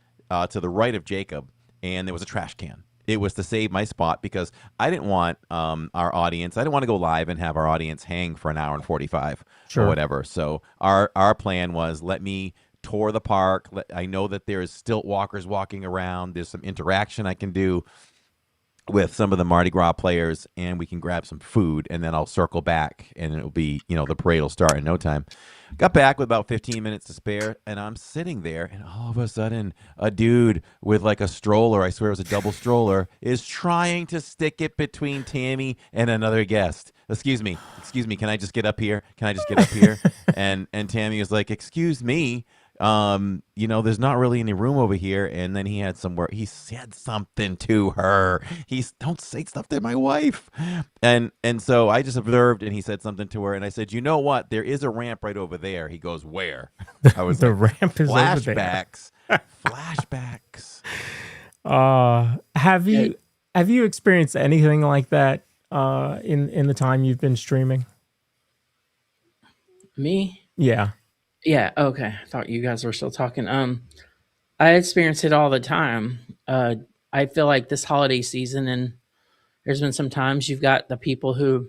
to the right of Jacob. And there was a trash can. It was to save my spot because I didn't want our audience. I didn't want to go live and have our audience hang for an hour and 45 or whatever. So our plan was let me tour the park. I know that there's stilt walkers walking around. There's some interaction I can do with some of the Mardi Gras players, and we can grab some food, and then I'll circle back, and it'll be, the parade will start in no time. Got back with about 15 minutes to spare, and I'm sitting there, and all of a sudden, a dude with like a stroller, I swear it was a double stroller, is trying to stick it between Tammy and another guest. Excuse me, can I just get up here? And Tammy was like, excuse me. There's not really any room over here. And then he said something to her. Don't say stuff to my wife. And so I just observed, and he said something to her, and I said, you know what? There is a ramp right over there. He goes, where? I was the ramp is over there. Flashbacks. Have you experienced anything like that in the time you've been streaming? Me? Yeah. Yeah, okay. I thought you guys were still talking. I experience it all the time. I feel like this holiday season, and there's been some times you've got the people who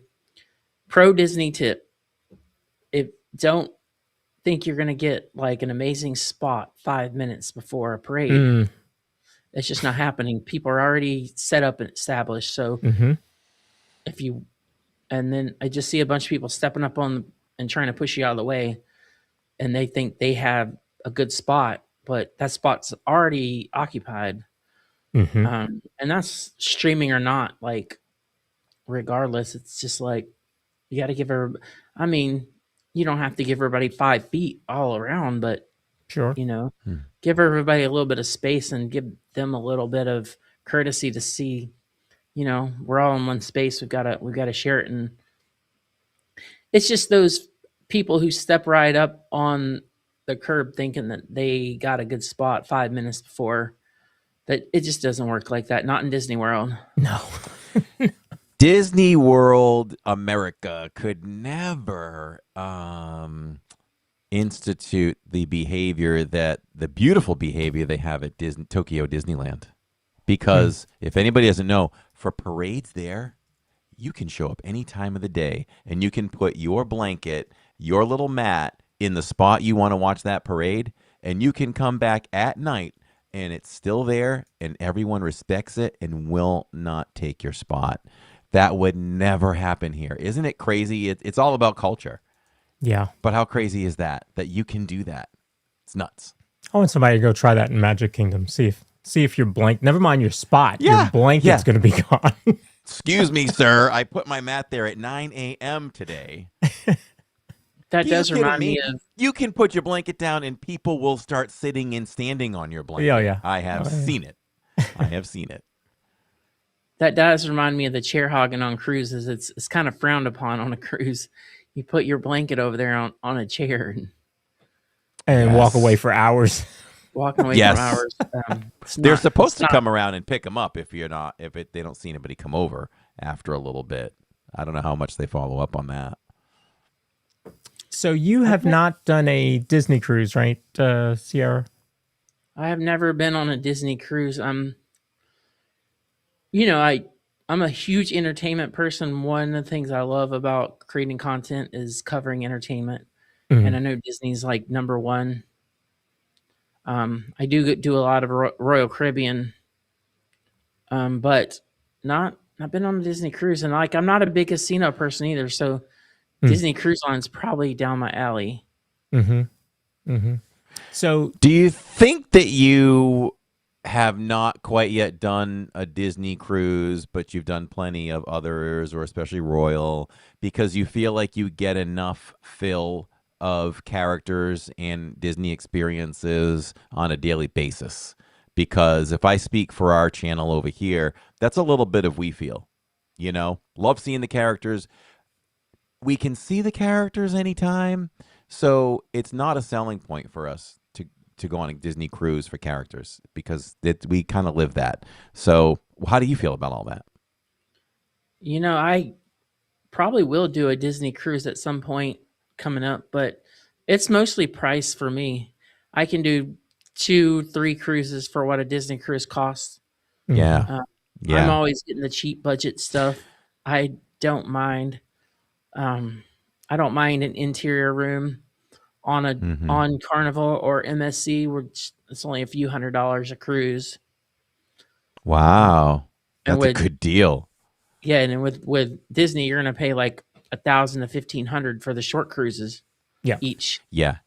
pro Disney tip. They think you're going to get like an amazing spot 5 minutes before a parade. Mm. It's just not happening. People are already set up and established. So Mm-hmm. and then I just see a bunch of people stepping up on and trying to push you out of the way, and they think they have a good spot, but that spot's already occupied. Mm-hmm. And that's streaming or not, like, regardless, it's just like, you got to give her, I mean, you don't have to give everybody 5 feet all around, but Sure. give everybody a little bit of space and give them a little bit of courtesy to see, we're all in one space. We've got to share it. And it's just those people who step right up on the curb thinking that they got a good spot 5 minutes before. That it just doesn't work like that. Not in Disney World. No. Disney World America could never institute the beautiful behavior they have at Tokyo Disneyland. Because if anybody doesn't know, for parades there, you can show up any time of the day and you can put your blanket, your little mat in the spot you want to watch that parade, and you can come back at night and it's still there and everyone respects it and will not take your spot. That would never happen here. Isn't it crazy? It's all about culture. Yeah. But how crazy is that you can do that? It's nuts. I want somebody to go try that in Magic Kingdom. See if your blanket, never mind your spot, Yeah. your blanket's going to be gone. Excuse me, sir. I put my mat there at 9 a.m. today. That does remind me of... You can put your blanket down and people will start sitting and standing on your blanket. Yeah. I have seen it. I have seen it. That does remind me of the chair hogging on cruises. It's kind of frowned upon on a cruise. You put your blanket over there on a chair and walk away for hours. Walking away for hours. They're supposed to come around and pick them up if they don't see anybody come over after a little bit. I don't know how much they follow up on that. So you have not done a Disney cruise, right, Cierra? I have never been on a Disney cruise. I'm a huge entertainment person. One of the things I love about creating content is covering entertainment. Mm-hmm. And I know Disney's like number one. I do a lot of Royal Caribbean, but not been on a Disney cruise. And I'm not a big casino person either. So Disney Cruise Line's probably down my alley. Mm-hmm. Mm-hmm. So do you think that you have not quite yet done a Disney cruise, but you've done plenty of others, or especially Royal, because you feel like you get enough fill of characters and Disney experiences on a daily basis? Because if I speak for our channel over here, that's a little bit of we feel, love seeing the characters. We can see the characters anytime, so it's not a selling point for us to go on a Disney cruise for characters, because we kind of live that. So how do you feel about all that? I probably will do a Disney cruise at some point coming up, but it's mostly price for me. I can do 2-3 cruises for what a Disney cruise costs. Yeah. I'm always getting the cheap budget stuff. I don't mind. I don't mind an interior room on Carnival or MSC, where it's only a few $100s a cruise. Wow, that's a good deal. Yeah, and with Disney, you're gonna pay like $1,000 to $1,500 for the short cruises. Yeah, each. Yeah.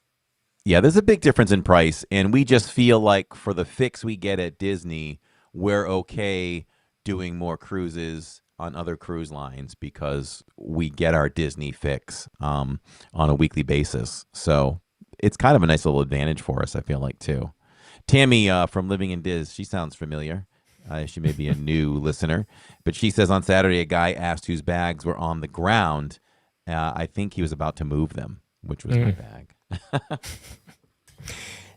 There's a big difference in price, and we just feel like for the fix we get at Disney, we're okay doing more cruises on other cruise lines because we get our Disney fix on a weekly basis. So it's kind of a nice little advantage for us, I feel like, too. Tammy from Living in Diz, she sounds familiar. She may be a new listener, but she says on Saturday, a guy asked whose bags were on the ground. I think he was about to move them, which was my bag.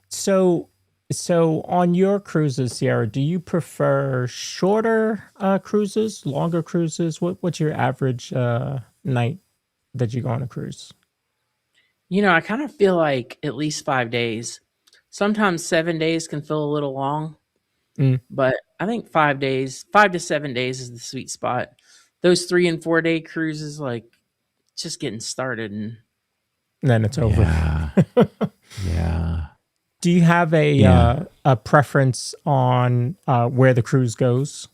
So on your cruises, Cierra, do you prefer shorter cruises, longer cruises? What's your average night that you go on a cruise? I kind of feel like at least 5 days. Sometimes 7 days can feel a little long, but I think 5 days, 5 to 7 days is the sweet spot. Those 3 and 4 day cruises, like, just getting started, and and then it's over. Yeah. Yeah. Do you have a preference on where the cruise goes?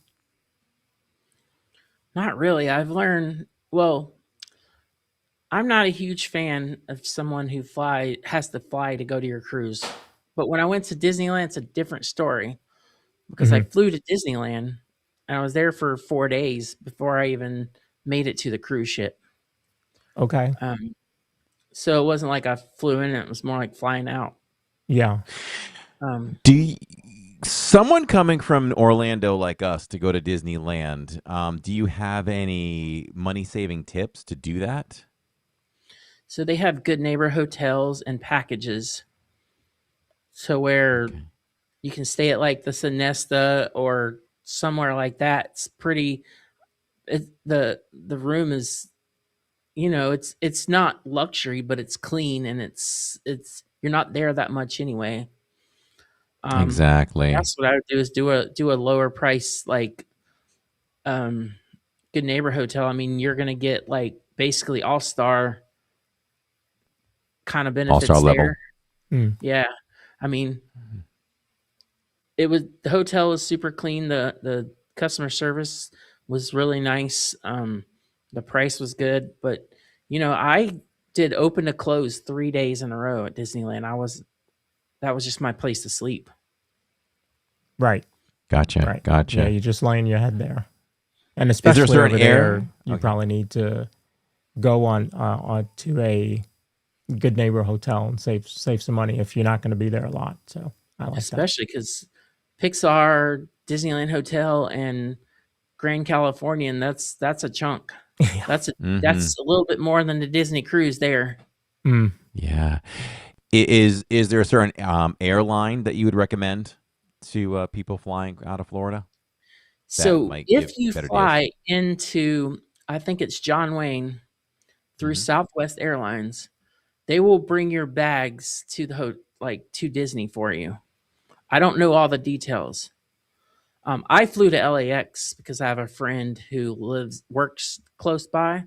Not really. I've learned, well, I'm not a huge fan of someone who has to fly to go to your cruise. But when I went to Disneyland, it's a different story because I flew to Disneyland and I was there for 4 days before I even made it to the cruise ship. Okay. So it wasn't like I flew in; it was more like flying out. Yeah. Someone coming from Orlando like us to go to Disneyland, do you have any money-saving tips to do that? So they have good neighbor hotels and packages. So where you can stay at like the Sonesta or somewhere like that. It's pretty. The room is, it's not luxury, but it's clean and it's you're not there that much anyway. Exactly. That's what I would do is do a lower price like good neighbor hotel. I mean, you're gonna get like basically all-star kind of benefits All-star there. level. Yeah. I mean, the hotel was super clean. The customer service was really nice. The price was good, but I did open to close 3 days in a row at Disneyland. That was just my place to sleep. Right. Gotcha. Right. Gotcha. Yeah, you just laying your head there. And especially Is there a certain over there, air? you probably need to go on to a good neighbor hotel and save some money if you're not going to be there a lot. So I like Especially because Pixar, Disneyland Hotel, and Grand Californian, that's a chunk. That's a little bit more than the Disney cruise there. Yeah. Is there a certain airline that you would recommend to people flying out of Florida? So if you fly into, I think it's John Wayne through Southwest Airlines, they will bring your bags to to Disney for you. I don't know all the details. I flew to LAX because I have a friend who works close by.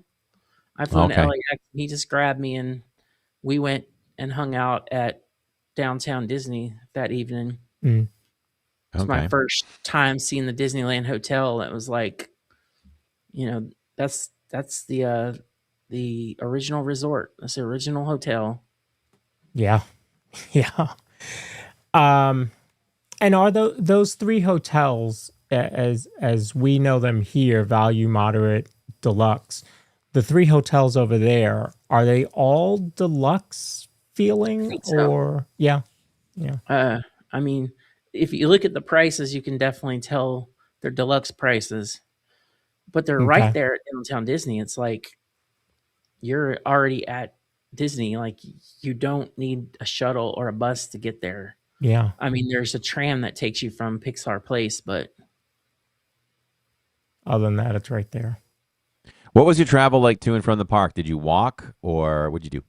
I flew to LAX. And he just grabbed me and we went and hung out at downtown Disney that evening. It was my first time seeing the Disneyland Hotel. It was like, that's the original resort. That's the original hotel. Yeah. Yeah. And are those three hotels, as we know them here, value, moderate, deluxe, the three hotels over there, are they all deluxe feeling or yeah? I mean, if you look at the prices, you can definitely tell they're deluxe prices, but they're right there at downtown Disney. It's like you're already at Disney. Like you don't need a shuttle or a bus to get there. Yeah. I mean, there's a tram that takes you from Pixar Place, but other than that, it's right there. What was your travel like to and from the park? Did you walk or what'd you do?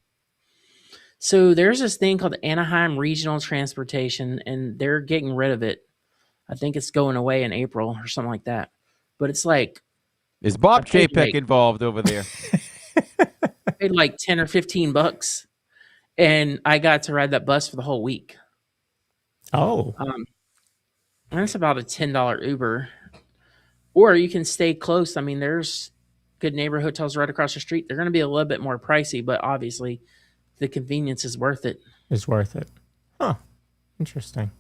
So there's this thing called Anaheim Regional Transportation, and they're getting rid of it. I think it's going away in April or something like that. But it's like, is Bob Chapek involved over there? I paid like $10 or $15, and I got to ride that bus for the whole week. Oh, and it's about a $10 Uber, or you can stay close. I mean, there's good neighbor hotels right across the street. They're going to be a little bit more pricey, but obviously the convenience is worth it. It's worth it. Huh. Interesting.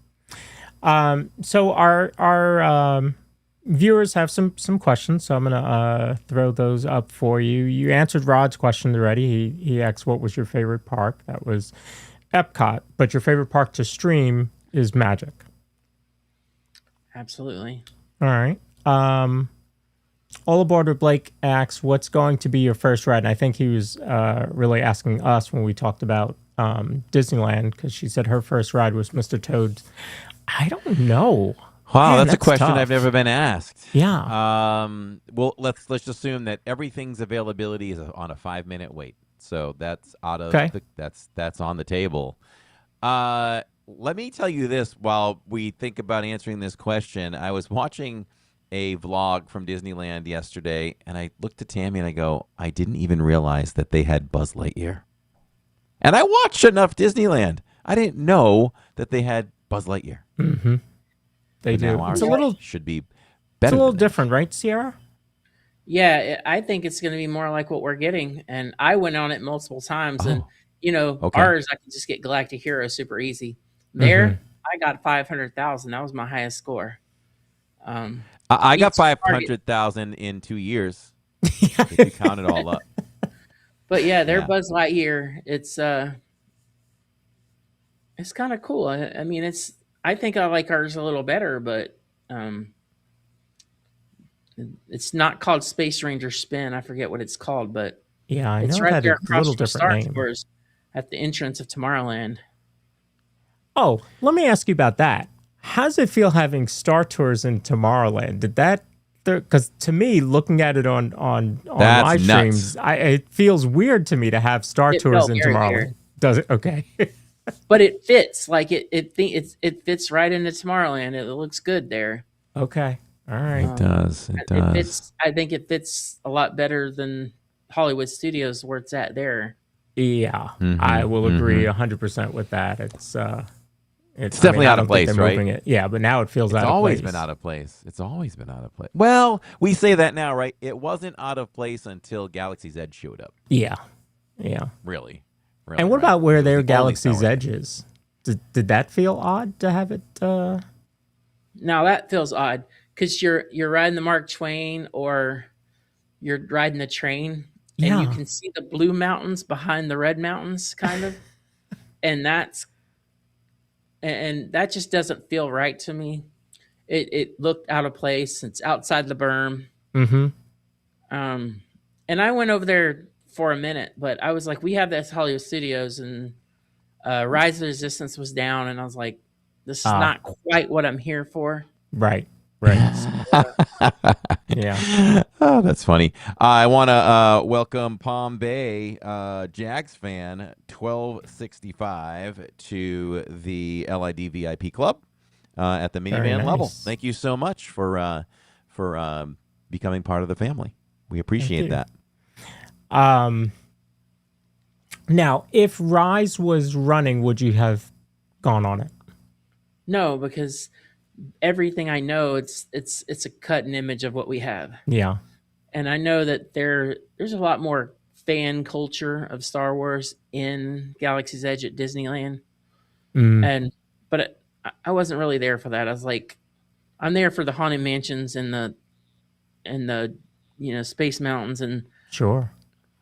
So our viewers have some questions, so I'm gonna throw those up for you. You answered Rod's question already. He asked what was your favorite park. That was Epcot, but your favorite park to stream is Magic. Absolutely. All right. All Aboard with Blake asks, what's going to be your first ride? And I think he was really asking us when we talked about Disneyland, because she said her first ride was Mr. Toad's. I don't know. Wow, Man, that's a question tough. I've never been asked. Yeah. Well, let's assume that everything's availability is on a 5-minute wait. So that's out of that's on the table. Let me tell you this while we think about answering this question. I was watching a vlog from Disneyland yesterday, and I looked at Tammy and I go, I didn't even realize that they had Buzz Lightyear. And I watched enough Disneyland. I didn't know that they had Buzz Lightyear. Mm-hmm. They But do. now ours It's a little should be It's better. a little than that. different, right, Sierra? Yeah, I think it's going to be more like what we're getting. And I went on it multiple times, and okay. ours I can just get Galactic Hero super easy. There, I got 500,000. That was my highest score. I got each target- 500,000 in 2 years. If you count it all up. But yeah, their Yeah. Buzz Lightyear, it's kind of cool. I mean, I think I like ours a little better, but it's not called Space Ranger Spin. I forget what it's called, but Yeah, I it's know it right had there a across little from different Star name. Tours at the entrance of Tomorrowland. Oh, let me ask you about that. How does it feel having Star Tours in Tomorrowland? Did that? Because to me, looking at it on That's live nuts. streams, it feels weird to me to have Star It Tours felt in very Tomorrowland. weird. Does it? Okay. But it fits. Like it fits right into Tomorrowland. It looks good there. Okay. All right. It does. It It does. fits. I think it fits a lot better than Hollywood Studios where it's at there. Yeah, Mhm, I will agree 100% with that. It's definitely I out don't of think place, they're right? moving it. Yeah, but now it feels It's out of place. always been out of place. It's always been out of place. Well, we say that now, right? It wasn't out of place until Galaxy's Edge showed up. Yeah, yeah. Really. And what right? about where It was their the only Galaxy's Star Wars. Edge is? Did that feel odd to have it? Now that feels odd because you're riding the Mark Twain or you're riding the train, and you Yeah. can see the blue mountains behind the red mountains, kind of, and that just doesn't feel right to me. It looked out of place. It's outside the berm. Mm-hmm. And I went over there for a minute, but I was like, we have this Hollywood Studios, and Rise of the Resistance was down, and I was like, this is not quite what I'm here for. Right. Right. Yeah. Oh, that's funny. I want to welcome Palm Bay Jags fan 1265 to the LID VIP Club at the Very minivan level. nice. Thank you so much for becoming part of the family. We appreciate you. that. Now, if Rise was running, would you have gone on it? No, because everything I know, it's a cut and image of what we have. Yeah. And I know that there's a lot more fan culture of Star Wars in Galaxy's Edge at Disneyland. But I wasn't really there for that. I was like, I'm there for the Haunted Mansions and the Space Mountains and Sure.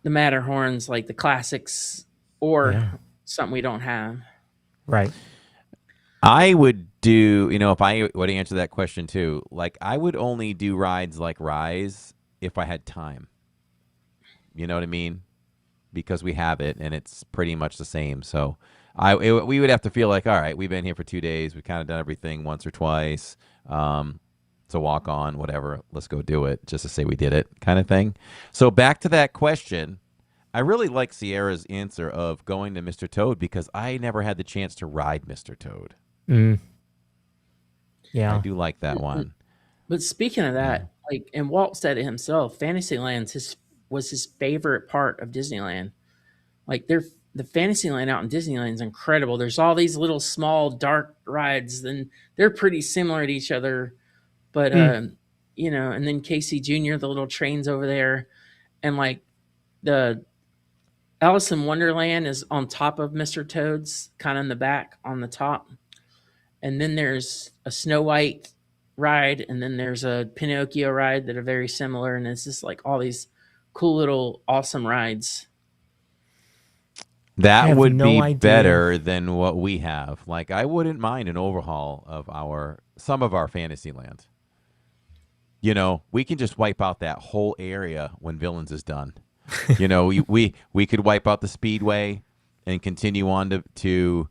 the Matterhorns, like the classics, or something we don't have. Right. I would do, if I would answer that question too, like I would only do rides like Rise if I had time. You know what I mean? Because we have it and it's pretty much the same. So we would have to feel like, all right, we've been here for 2 days. We've kind of done everything once or twice. So walk on, whatever. Let's go do it just to say we did it kind of thing. So back to that question. I really like Sierra's answer of going to Mr. Toad because I never had the chance to ride Mr. Toad. Yeah. I do like that one. But speaking of that, and Walt said it himself, Fantasyland was his favorite part of Disneyland. Like the Fantasyland out in Disneyland is incredible. There's all these little small dark rides, and they're pretty similar to each other. But and then Casey Jr., the little trains over there, and like the Alice in Wonderland is on top of Mr. Toad's, kind of in the back on the top. And then there's a Snow White ride, and then there's a Pinocchio ride that are very similar, and it's just like all these cool little awesome rides. That would no be idea. better than what we have. Like I wouldn't mind an overhaul of some of our Fantasyland. We can just wipe out that whole area when Villains is done. We could wipe out the Speedway and continue on to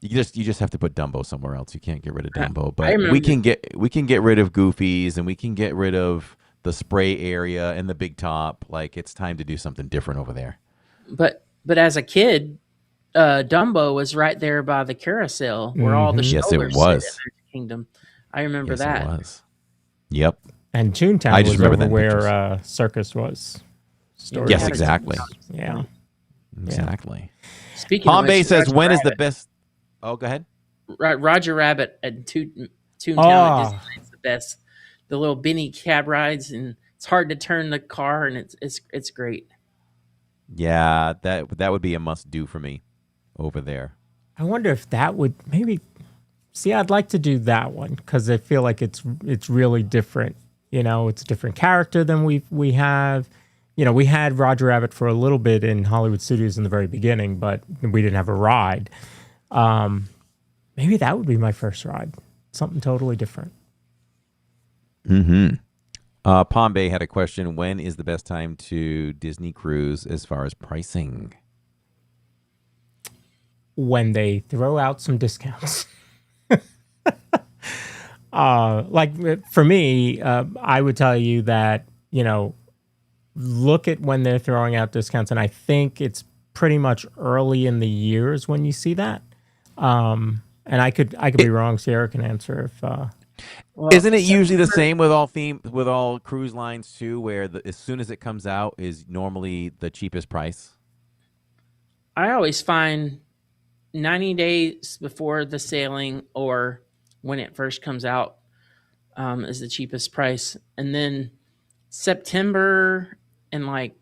you just have to put Dumbo somewhere else. You can't get rid of Dumbo, but we can get rid of Goofy's, and we can get rid of the spray area and the Big Top. Like it's time to do something different over there. But as a kid, Dumbo was right there by the carousel where all the Yes, strollers it was. sit in Magic Kingdom. I remember Yes, that. it was. Yep. And Toontown I just was remember over that in where Circus was. Yes, exactly. Yeah. Exactly. Speaking Palm of Bay which, says, Roger when is the Rabbit, best? Oh, go ahead. Roger Rabbit at Toontown at Oh, Disneyland's the best. The little Benny cab rides, and it's hard to turn the car, and it's great. Yeah, that would be a must do for me over there. I wonder if that would maybe. See, I'd like to do that one because I feel like it's really different. It's a different character than we have. We had Roger Rabbit for a little bit in Hollywood Studios in the very beginning, but we didn't have a ride. Maybe that would be my first ride. Something totally different. Mm-hmm. Palm Bay had a question. When is the best time to Disney cruise as far as pricing? When they throw out some discounts. Like for me, I would tell you that, look at when they're throwing out discounts. And I think it's pretty much early in the years when you see that. And I could be wrong. Cierra can answer if, Isn't it usually the same with all cruise lines too, where as soon as it comes out is normally the cheapest price? I always find 90 days before the sailing or when it first comes out is the cheapest price. And then September and like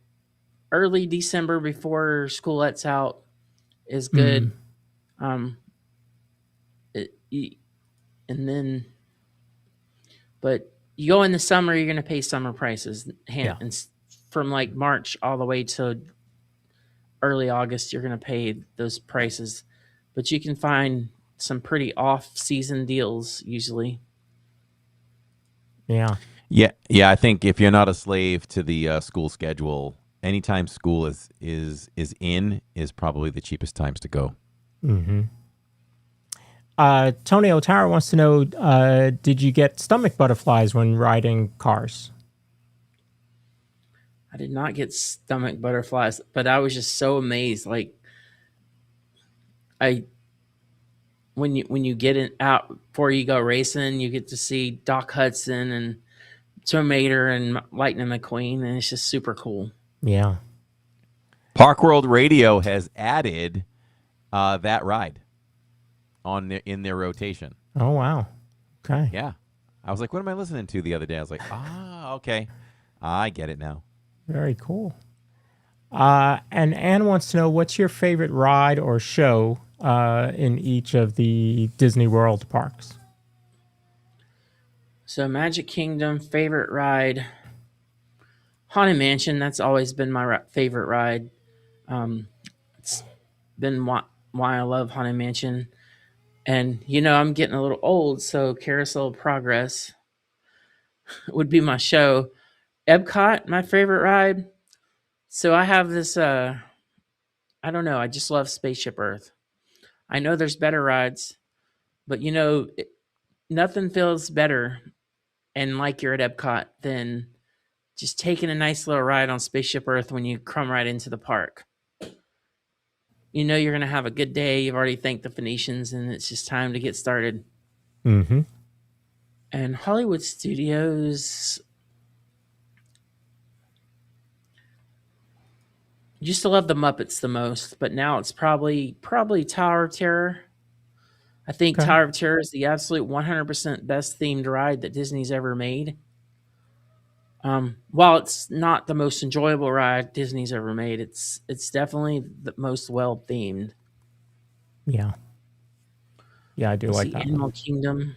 early December before school lets out is good. And then, but you go in the summer, you're going to pay summer prices. And from like March all the way to early August, you're going to pay those prices. But you can find some pretty off-season deals usually. Yeah. I think if you're not a slave to the school schedule, anytime school is in is probably the cheapest times to go. Mm-hmm. Tony Otara wants to know, did you get stomach butterflies when riding cars? I did not get stomach butterflies, but I was just so amazed. Like when you get out before you go racing, you get to see Doc Hudson and Tom Mater and Lightning McQueen, and it's just super cool. Yeah. Park World Radio has added that ride in their rotation. Oh, wow. Okay. Yeah. I was like, what am I listening to the other day? I was like, okay. I get it now. Very cool. And Anne wants to know, what's your favorite ride or show in each of the Disney World parks? So Magic Kingdom, favorite ride, Haunted Mansion. That's always been my favorite ride. It's been why I love Haunted Mansion. And, I'm getting a little old, so Carousel of Progress would be my show. Epcot, my favorite ride. So I have this, I don't know, I just love Spaceship Earth. I know there's better rides, but, nothing feels better and like you're at Epcot than just taking a nice little ride on Spaceship Earth when you come right into the park. You're going to have a good day. You've already thanked the Phoenicians, and it's just time to get started. Mm-hmm. And Hollywood Studios used to love the Muppets the most, but now it's probably Tower of Terror. I think Tower of Terror is the absolute 100% best themed ride that Disney's ever made. While it's not the most enjoyable ride Disney's ever made, it's definitely the most well themed. Yeah. Yeah, I do like that. Animal Kingdom.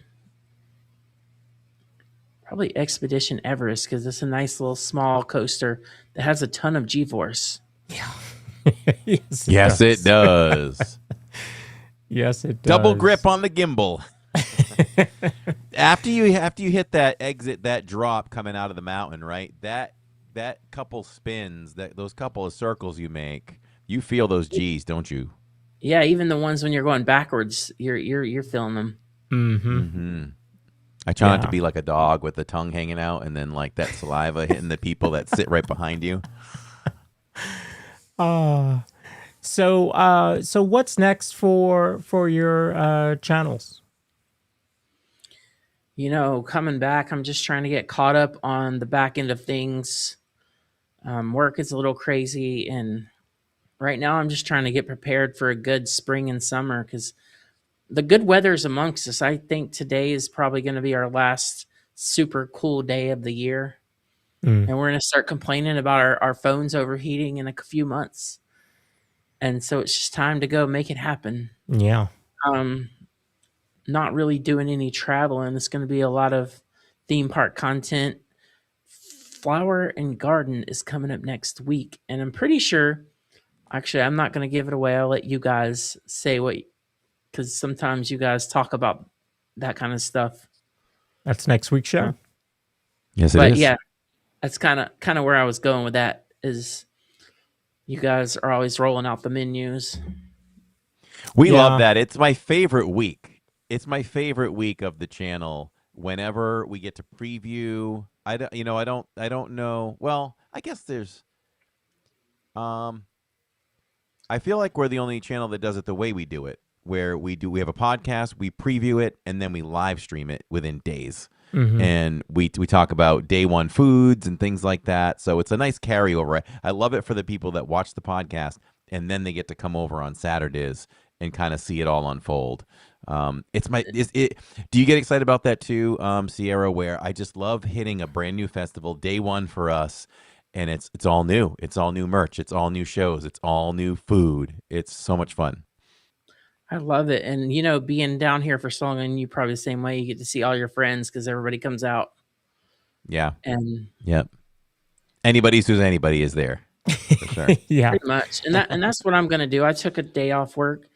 Probably Expedition Everest, because it's a nice little small coaster that has a ton of G-force. Yeah. Yes, it does. Yes, it does. Double grip on the gimbal. After you hit that exit, that drop coming out of the mountain, right? That couple spins, those couple of circles you make, you feel those G's, don't you? Yeah, even the ones when you're going backwards, you're feeling them. Mm-hmm. Mm-hmm. I try not to be like a dog with the tongue hanging out and then like that saliva hitting the people that sit right behind you. So what's next for your channels? Coming back, I'm just trying to get caught up on the back end of things. Work is a little crazy, and right now I'm just trying to get prepared for a good spring and summer because the good weather's amongst us. I think today is probably going to be our last super cool day of the year. Mm. And we're going to start complaining about our phones overheating in a few months. And so it's just time to go make it happen. Yeah. Not really doing any traveling. It's going to be a lot of theme park content. Flower and Garden is coming up next week. And I'm pretty sure, actually, I'm not going to give it away. I'll let you guys say what, because sometimes you guys talk about that kind of stuff. That's next week's show. Yes, it But is. yeah, that's kind of where I was going with that. Is you guys are always rolling out the menus. We Yeah. love that. It's my favorite week. It's my favorite week of the channel. Whenever we get to preview, I don't know. Well, I guess there's. I feel like we're the only channel that does it the way we do it, where we have a podcast, we preview it, and then we live stream it within days. Mhm. And we talk about day one foods and things like that. So it's a nice carryover. I love it for the people that watch the podcast and then they get to come over on Saturdays and kind of see it all unfold. Do you get excited about that too, Cierra? Where I just love hitting a brand new festival day one for us, and it's all new. It's all new merch. It's all new shows. It's all new food. It's so much fun. I love it. And, being down here for so long, and you probably the same way, you get to see all your friends because everybody comes out. Yeah. And Yep. Anybody who's anybody is there. For sure. Yeah. pretty much. And that's what I'm going to do. I took a day off work.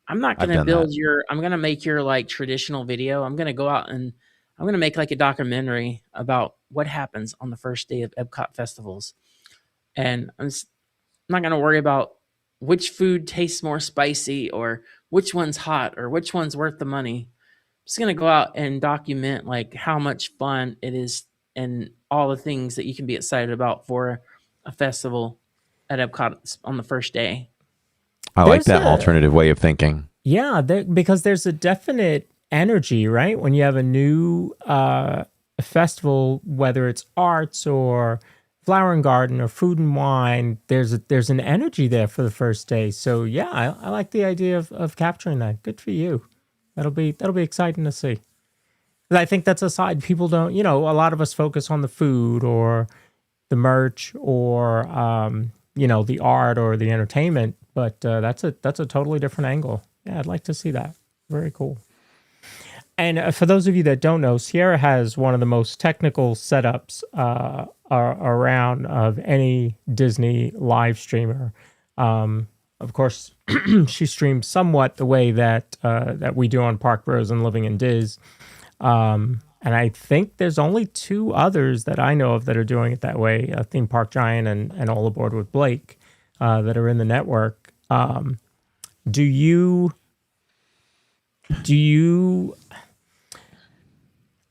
I'm not I've going to done that. I'm going to make your like traditional video. I'm going to go out and I'm going to make like a documentary about what happens on the first day of Epcot festivals. And I'm not going to worry about which food tastes more spicy or which one's hot or which one's worth the money. I'm just going to go out and document like how much fun it is and all the things that you can be excited about for a festival at Epcot on the first day. I like There's that alternative way of thinking. Yeah, because there's a definite energy, right? When you have a new festival, whether it's arts or flower and garden or food and wine, there's an energy there for the first day. So yeah, I like the idea of capturing that. Good for you. That'll be exciting to see. But I think that's a side people don't. A lot of us focus on the food or the merch or the art or the entertainment, but that's a totally different angle. Yeah, I'd like to see that. Very cool. And for those of you that don't know, Cierra has one of the most technical setups around of any Disney live streamer. Of course, she streams somewhat the way that we do on Park Bros and Living in Diz. And I think there's only two others that I know of that are doing it that way, Theme Park Giant and All Aboard with Blake, that are in the network. Do you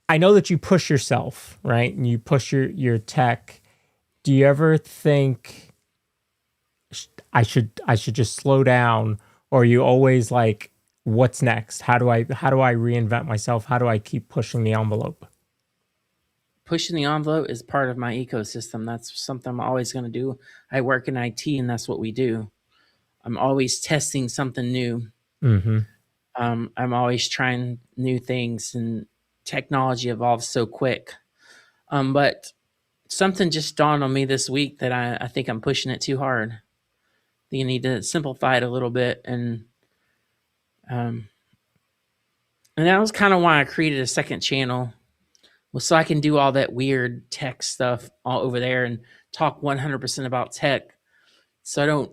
I know that you push yourself, right? And you push your tech. Do you ever think I should just slow down, or are you always like, what's next? How do I reinvent myself? How do I keep pushing the envelope? Pushing the envelope is part of my ecosystem. That's something I'm always going to do. I work in IT, and that's what we do. I'm always testing something new. Mm-hmm. I'm always trying new things, and technology evolves so quick. But something just dawned on me this week that I think I'm pushing it too hard. I think you need to simplify it a little bit, and that was kind of why I created a second channel, was so I can do all that weird tech stuff all over there and talk 100% about tech. So I don't,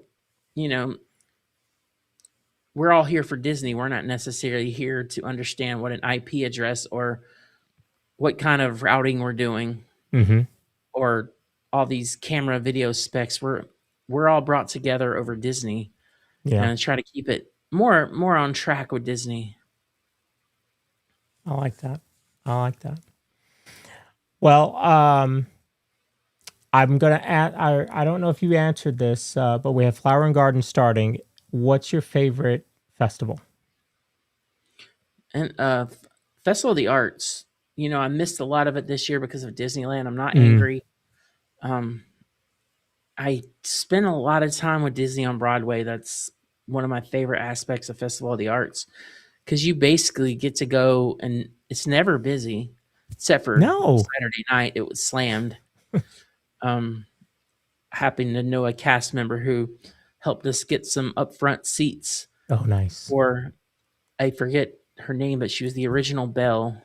we're all here for Disney. We're not necessarily here to understand what an IP address or what kind of routing we're doing, Mm-hmm. or all these camera video specs. We're all brought together over Disney, Yeah, and try to keep it more on track with Disney. I like that. Well, I'm gonna add. I don't know if you answered this, but we have Flower and Garden starting. What's your favorite festival? And Festival of the Arts. I missed a lot of it this year because of Disneyland. I'm not angry. I I spend a lot of time with Disney on Broadway. That's one of my favorite aspects of Festival of the Arts because you basically get to go and it's never busy except for No. Saturday night. It was slammed. Happened to know a cast member who helped us get some upfront seats. Oh, nice. Or I forget her name, but she was the original Belle.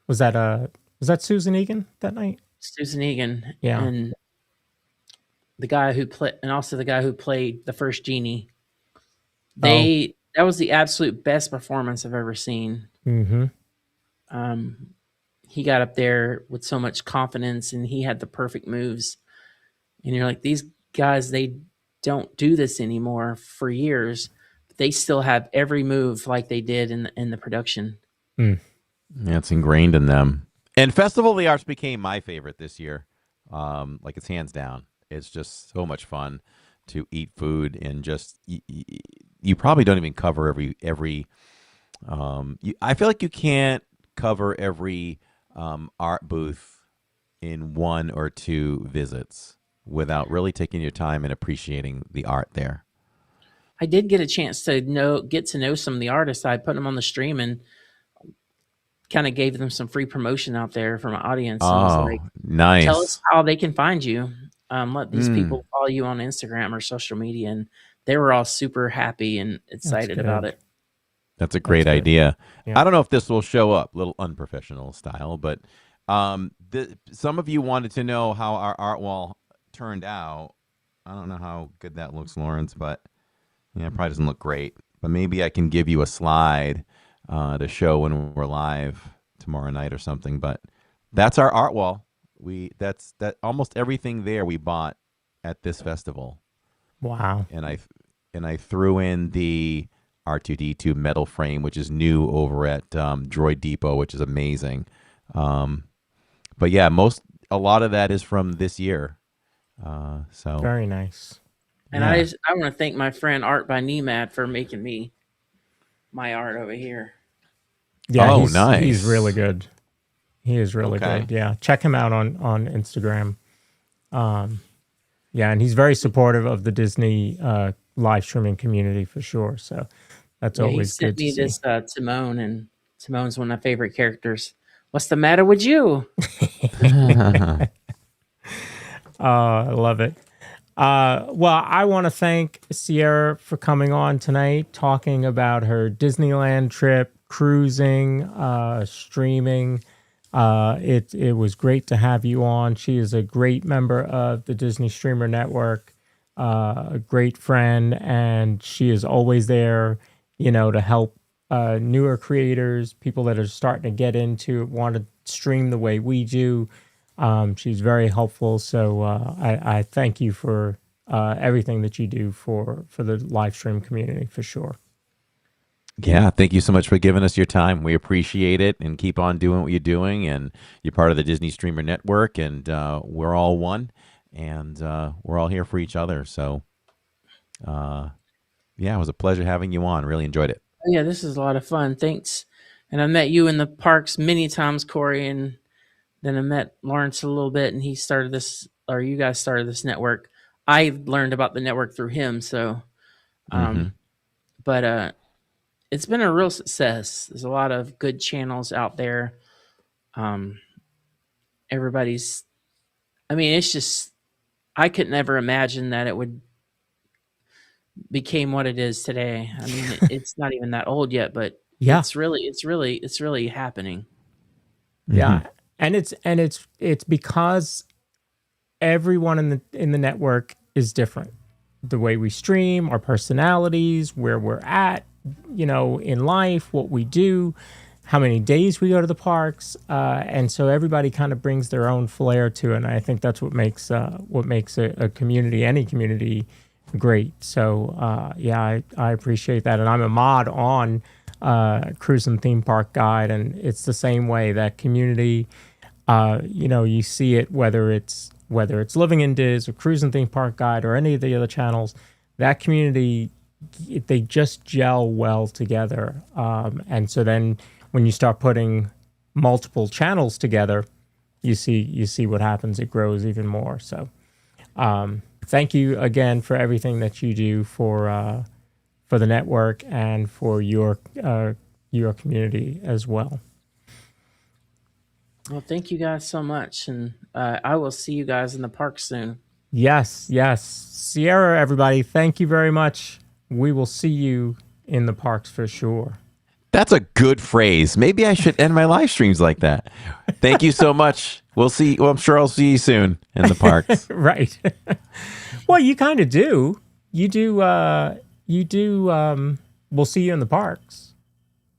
Was that Susan Egan that night? Susan Egan. Yeah. And the guy who played the first genie. That was the absolute best performance I've ever seen. Mm-hmm. He got up there with so much confidence and he had the perfect moves. And you're like, these guys, they don't do this anymore for years. But they still have every move like they did in the production. Mm. Yeah, it's ingrained in them. And Festival of the Arts became my favorite this year. Like it's hands down. It's just so much fun to eat food and just you probably don't even cover every. I feel like you can't cover every art booth in 1 or 2 visits without really taking your time and appreciating the art there. I did get a chance to get to know some of the artists. I put them on the stream and kind of gave them some free promotion out there for my audience. And was like, nice. Tell us how they can find you. Let these people follow you on Instagram or social media. And they were all super happy and excited about it. That's a great idea. Yeah. I don't know if this will show up, a little unprofessional style, but some of you wanted to know how our art wall turned out. I don't know how good that looks, Lawrence, but yeah, it probably doesn't look great. But maybe I can give you a slide to show when we're live tomorrow night or something. But that's our art wall. That's almost everything there we bought at this festival. Wow. And I threw in the R2D2 metal frame, which is new over at Droid Depot, which is amazing. But yeah, a lot of that is from this year. So very nice. And I want to thank my friend Art by Nemad for making me my art over here. Yeah, nice. He's really good. He is really good. Yeah, check him out on Instagram. Yeah, and he's very supportive of the Disney live streaming community for sure. So that's always good to see. He sent me this Timon, and Timon's one of my favorite characters. What's the matter with you? I love it. Well, I want to thank Cierra for coming on tonight, talking about her Disneyland trip, cruising, streaming. It was great to have you on. She is a great member of the Disney Streamer Network, a great friend, and she is always there, to help newer creators, people that are starting to get into it, want to stream the way we do. She's very helpful. So I thank you for everything that you do for the live stream community for sure. Yeah, thank you so much for giving us your time. We appreciate it, and keep on doing what you're doing. And you're part of the Disney Streamer Network, and we're all one, and we're all here for each other. So, yeah, it was a pleasure having you on. Really enjoyed it. Yeah, this is a lot of fun. Thanks. And I met you in the parks many times, Corey, and then I met Lawrence a little bit, and he started this, or you guys started this network. I learned about the network through him. So, but it's been a real success. There's a lot of good channels out there. It's just, I could never imagine that it would became what it is today. I mean, it's not even that old yet, but yeah, it's really happening. Yeah. And it's because everyone in the network is different. The way we stream, our personalities, where we're at, in life, what we do, how many days we go to the parks, and so everybody kind of brings their own flair to it. And I think that's what makes a community, any community, great. So I appreciate that, and I'm a mod on Cruise and Theme Park Guide, and it's the same way. That community, you see it whether it's Living in Diz or Cruise and Theme Park Guide or any of the other channels. That community, they just gel well together, and so then when you start putting multiple channels together, you see what happens. It grows even more. So thank you again for everything that you do for the network and for your community as well. Well, thank you guys so much, and I will see you guys in the park soon. Yes. Cierra, everybody, thank you very much. We will see you in the parks for sure. That's a good phrase. Maybe I should end my live streams like that. Thank you so much. We'll see. Well, I'm sure I'll see you soon in the parks. Right. Well, you kind of do. You do. We'll see you in the parks.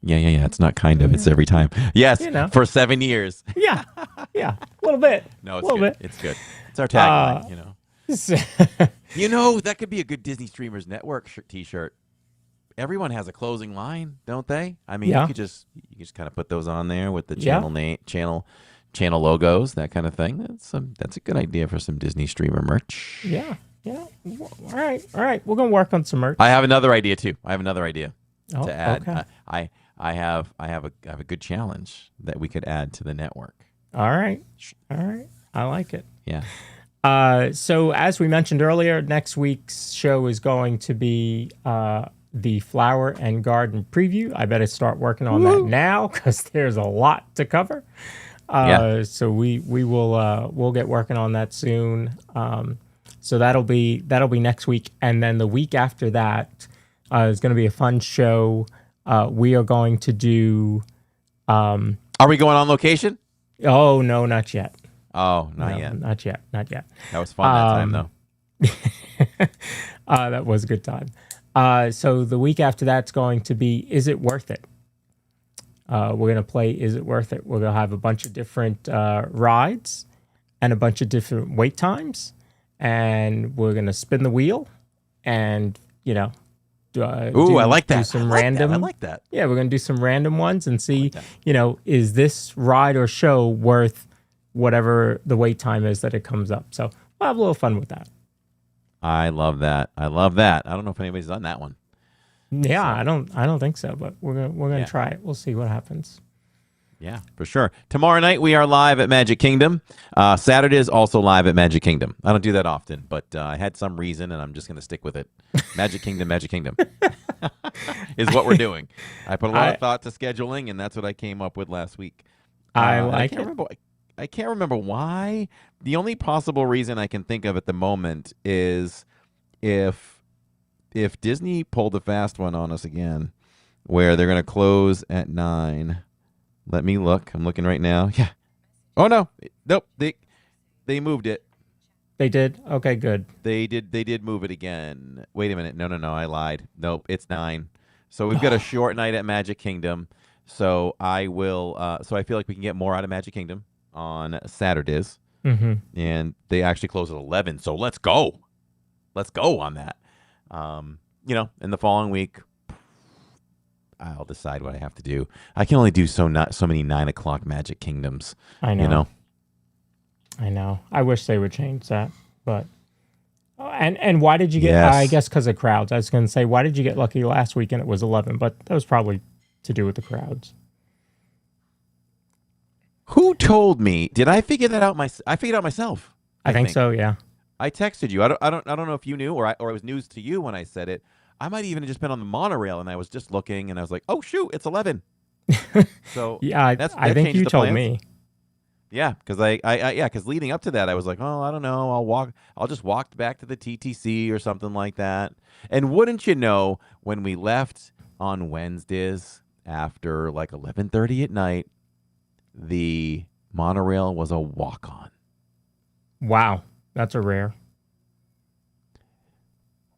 Yeah. It's not kind of. It's every time. Yes, for 7 years. Yeah. A little bit. No, it's a little good. bit. It's good. It's our tagline, that could be a good Disney Streamers Network t-shirt. Everyone has a closing line, don't they? I mean, you could just kind of put those on there with the channel name, channel logos, that kind of thing. That's a good idea for some Disney Streamer merch. Yeah. All right. We're gonna work on some merch. I have another idea too. to add. Okay. I have a good challenge that we could add to the network. All right. I like it. Yeah. So as we mentioned earlier, next week's show is going to be the flower and garden preview. I better start working on that now because there's a lot to cover. So we'll get working on that soon. So that'll be next week, and then the week after that is going to be a fun show. We are going to do. Are we going on location? Oh no, not yet. Oh, not yet. Not yet. That was fun that time, though. That was a good time. So the week after that's going to be, Is It Worth It? We're going to play Is It Worth It? We're going to have a bunch of different rides and a bunch of different wait times. And we're going to spin the wheel and, I like that. Do some random. I like that. Yeah, we're going to do some random ones and see, is this ride or show worth whatever the wait time is that it comes up. So we'll have a little fun with that. I love that. I don't know if anybody's done that one. Yeah, I don't think so, but we're gonna try it. We'll see what happens. Yeah, for sure. Tomorrow night we are live at Magic Kingdom. Saturday is also live at Magic Kingdom. I don't do that often, but I had some reason, and I'm just gonna stick with it. Magic Kingdom is what we're doing. I put a lot of thought to scheduling, and that's what I came up with last week. I can't remember why. The only possible reason I can think of at the moment is if Disney pulled a fast one on us again, where they're going to close at 9. Let me look. I'm looking right now. Yeah. Oh no. Nope. They moved it. They did? Okay, good. They did move it again. Wait a minute. No. I lied. Nope. It's 9. So we've got a short night at Magic Kingdom. So I will. So I feel like we can get more out of Magic Kingdom on Saturdays, and they actually close at 11. So let's go on that. In the following week, I'll decide what I have to do. I can only do so many 9 o'clock Magic Kingdoms. I know. I wish they would change that, but and why did you get? Yes. I guess because of crowds. I was going to say, why did you get lucky last week and it was 11? But that was probably to do with the crowds. Who told me? Did I figure that out? I figured it out myself. I think so. Yeah. I texted you. I don't know if you knew or it was news to you when I said it. I might even have just been on the monorail and I was just looking and I was like, oh shoot, it's 11. So yeah, I think you told me. Yeah, because because leading up to that, I was like, oh, I don't know. I'll just walk back to the TTC or something like that. And wouldn't you know, when we left on Wednesdays after like 11:30 at night, the monorail was a walk-on. Wow, that's a rare.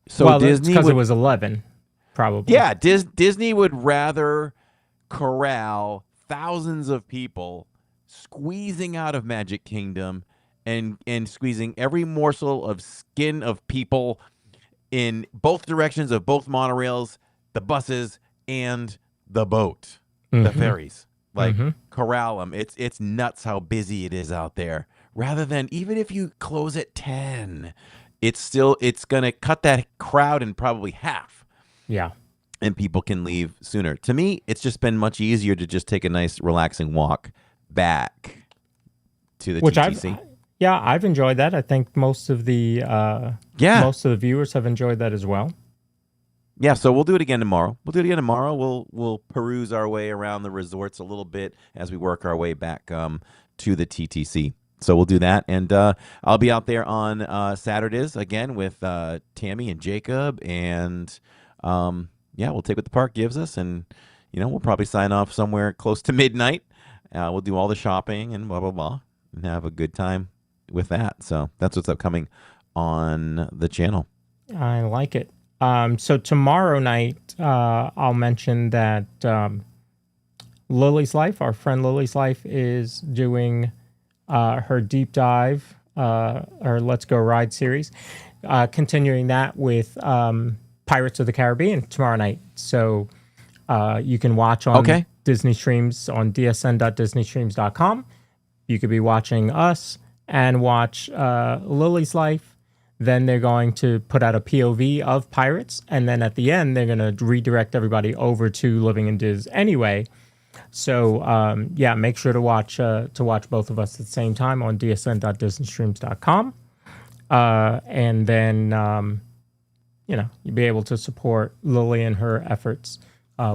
So Disney, because it was 11, probably. Yeah, Disney would rather corral thousands of people squeezing out of Magic Kingdom and squeezing every morsel of skin of people in both directions of both monorails, the buses, and the boat, the ferries. Like, corral them. It's nuts how busy it is out there. Rather than, even if you close at 10, it's going to cut that crowd in probably half. Yeah. And people can leave sooner. To me, it's just been much easier to just take a nice, relaxing walk back to the TTC. Yeah, I've enjoyed that. I think most of the viewers have enjoyed that as well. Yeah, so we'll do it again tomorrow. We'll peruse our way around the resorts a little bit as we work our way back to the TTC. So we'll do that, and I'll be out there on Saturdays again with Tammy and Jacob, and we'll take what the park gives us, and we'll probably sign off somewhere close to midnight. We'll do all the shopping and blah blah blah, and have a good time with that. So that's what's upcoming on the channel. I like it. So tomorrow night, I'll mention that Lily's Life, our friend Lily's Life, is doing her deep dive, her Let's Go Ride series, continuing that with Pirates of the Caribbean tomorrow night. So you can watch on Disney Streams on dsn.disneystreams.com. You could be watching us and watch Lily's Life. Then they're going to put out a POV of Pirates, and then at the end they're going to redirect everybody over to Living in Diz anyway. So make sure to watch both of us at the same time on dsn.disneystreams.com, and then you'll be able to support Lily and her efforts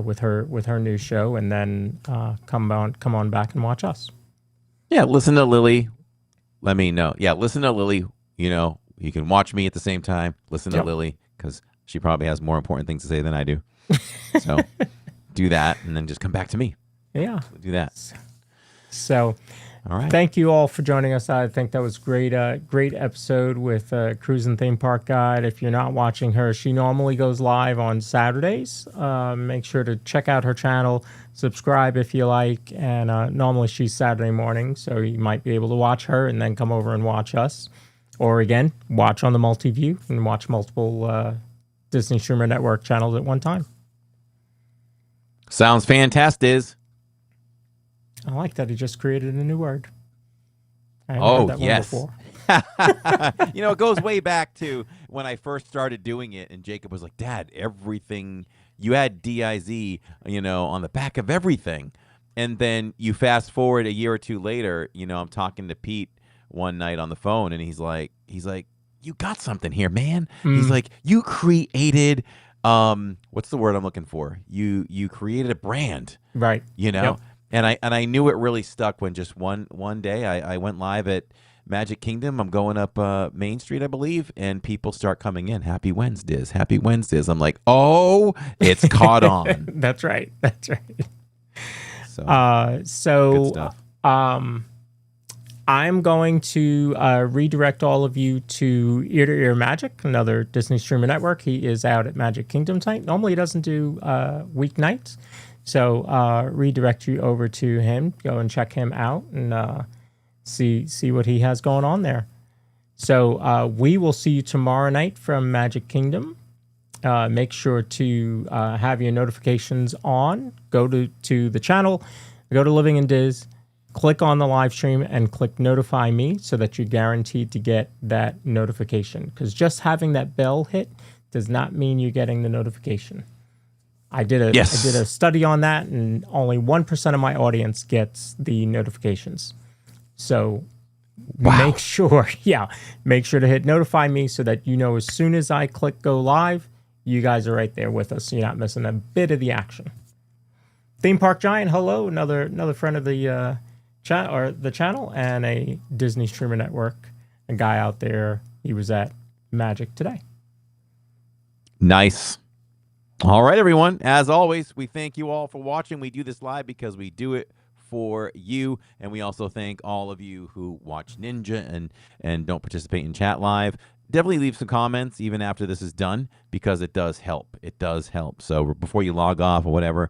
with her new show, and then come on back and watch us. Yeah, listen to Lily. Let me know. Yeah, listen to Lily. You can watch me at the same time. Listen to Lily, because she probably has more important things to say than I do. So do that, and then just come back to me. Yeah. Do that. So all right. Thank you all for joining us. I think that was great. Great episode with Cruise and Theme Park Guide. If you're not watching her, she normally goes live on Saturdays. Make sure to check out her channel. Subscribe if you like. And normally she's Saturday morning, so you might be able to watch her and then come over and watch us. Or again, watch on the multi-view and watch multiple Disney Streamer Network channels at one time. Sounds fantastic. I like that he just created a new word. I haven't heard that one before. It goes way back to when I first started doing it, and Jacob was like, Dad, everything, you had DIZ, on the back of everything. And then you fast forward a year or two later, I'm talking to Pete one night on the phone, and he's like, you got something here, man. He's like, you created, what's the word I'm looking for? You created a brand, right? Yep. And I knew it really stuck when just one day I went live at Magic Kingdom. I'm going up Main Street, I believe, and people start coming in. Happy Wednesdays. I'm like, oh, it's caught on. That's right. So good stuff. I'm going to redirect all of you to Ear to Ear Magic, another Disney Streamer Network. He is out at Magic Kingdom tonight. Normally he doesn't do weeknights. So redirect you over to him. Go and check him out and see what he has going on there. So we will see you tomorrow night from Magic Kingdom. Make sure to have your notifications on. Go to the channel. Go to Living in Diz. Click on the live stream and click notify me so that you're guaranteed to get that notification. Because just having that bell hit does not mean you're getting the notification. I did a study on that, and only 1% of my audience gets the notifications. So make sure to hit notify me so that as soon as I click go live, you guys are right there with us. So you're not missing a bit of the action. Theme Park Giant, hello, another friend of the the channel, and a Disney Streamer Network, a guy out there. He was at Magic today. Nice. All right, everyone. As always, we thank you all for watching. We do this live because we do it for you, and we also thank all of you who watch Ninja and don't participate in chat live. Definitely leave some comments even after this is done, because it does help. It does help. So before you log off or whatever,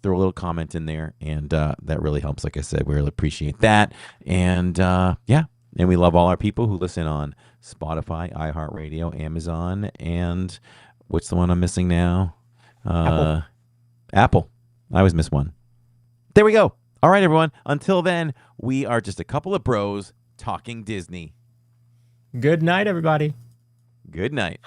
throw a little comment in there, and that really helps. Like I said, we really appreciate that. And and we love all our people who listen on Spotify, iHeartRadio, Amazon, and what's the one I'm missing now? Apple. I always miss one. There we go. All right, everyone. Until then, we are just a couple of bros talking Disney. Good night, everybody. Good night.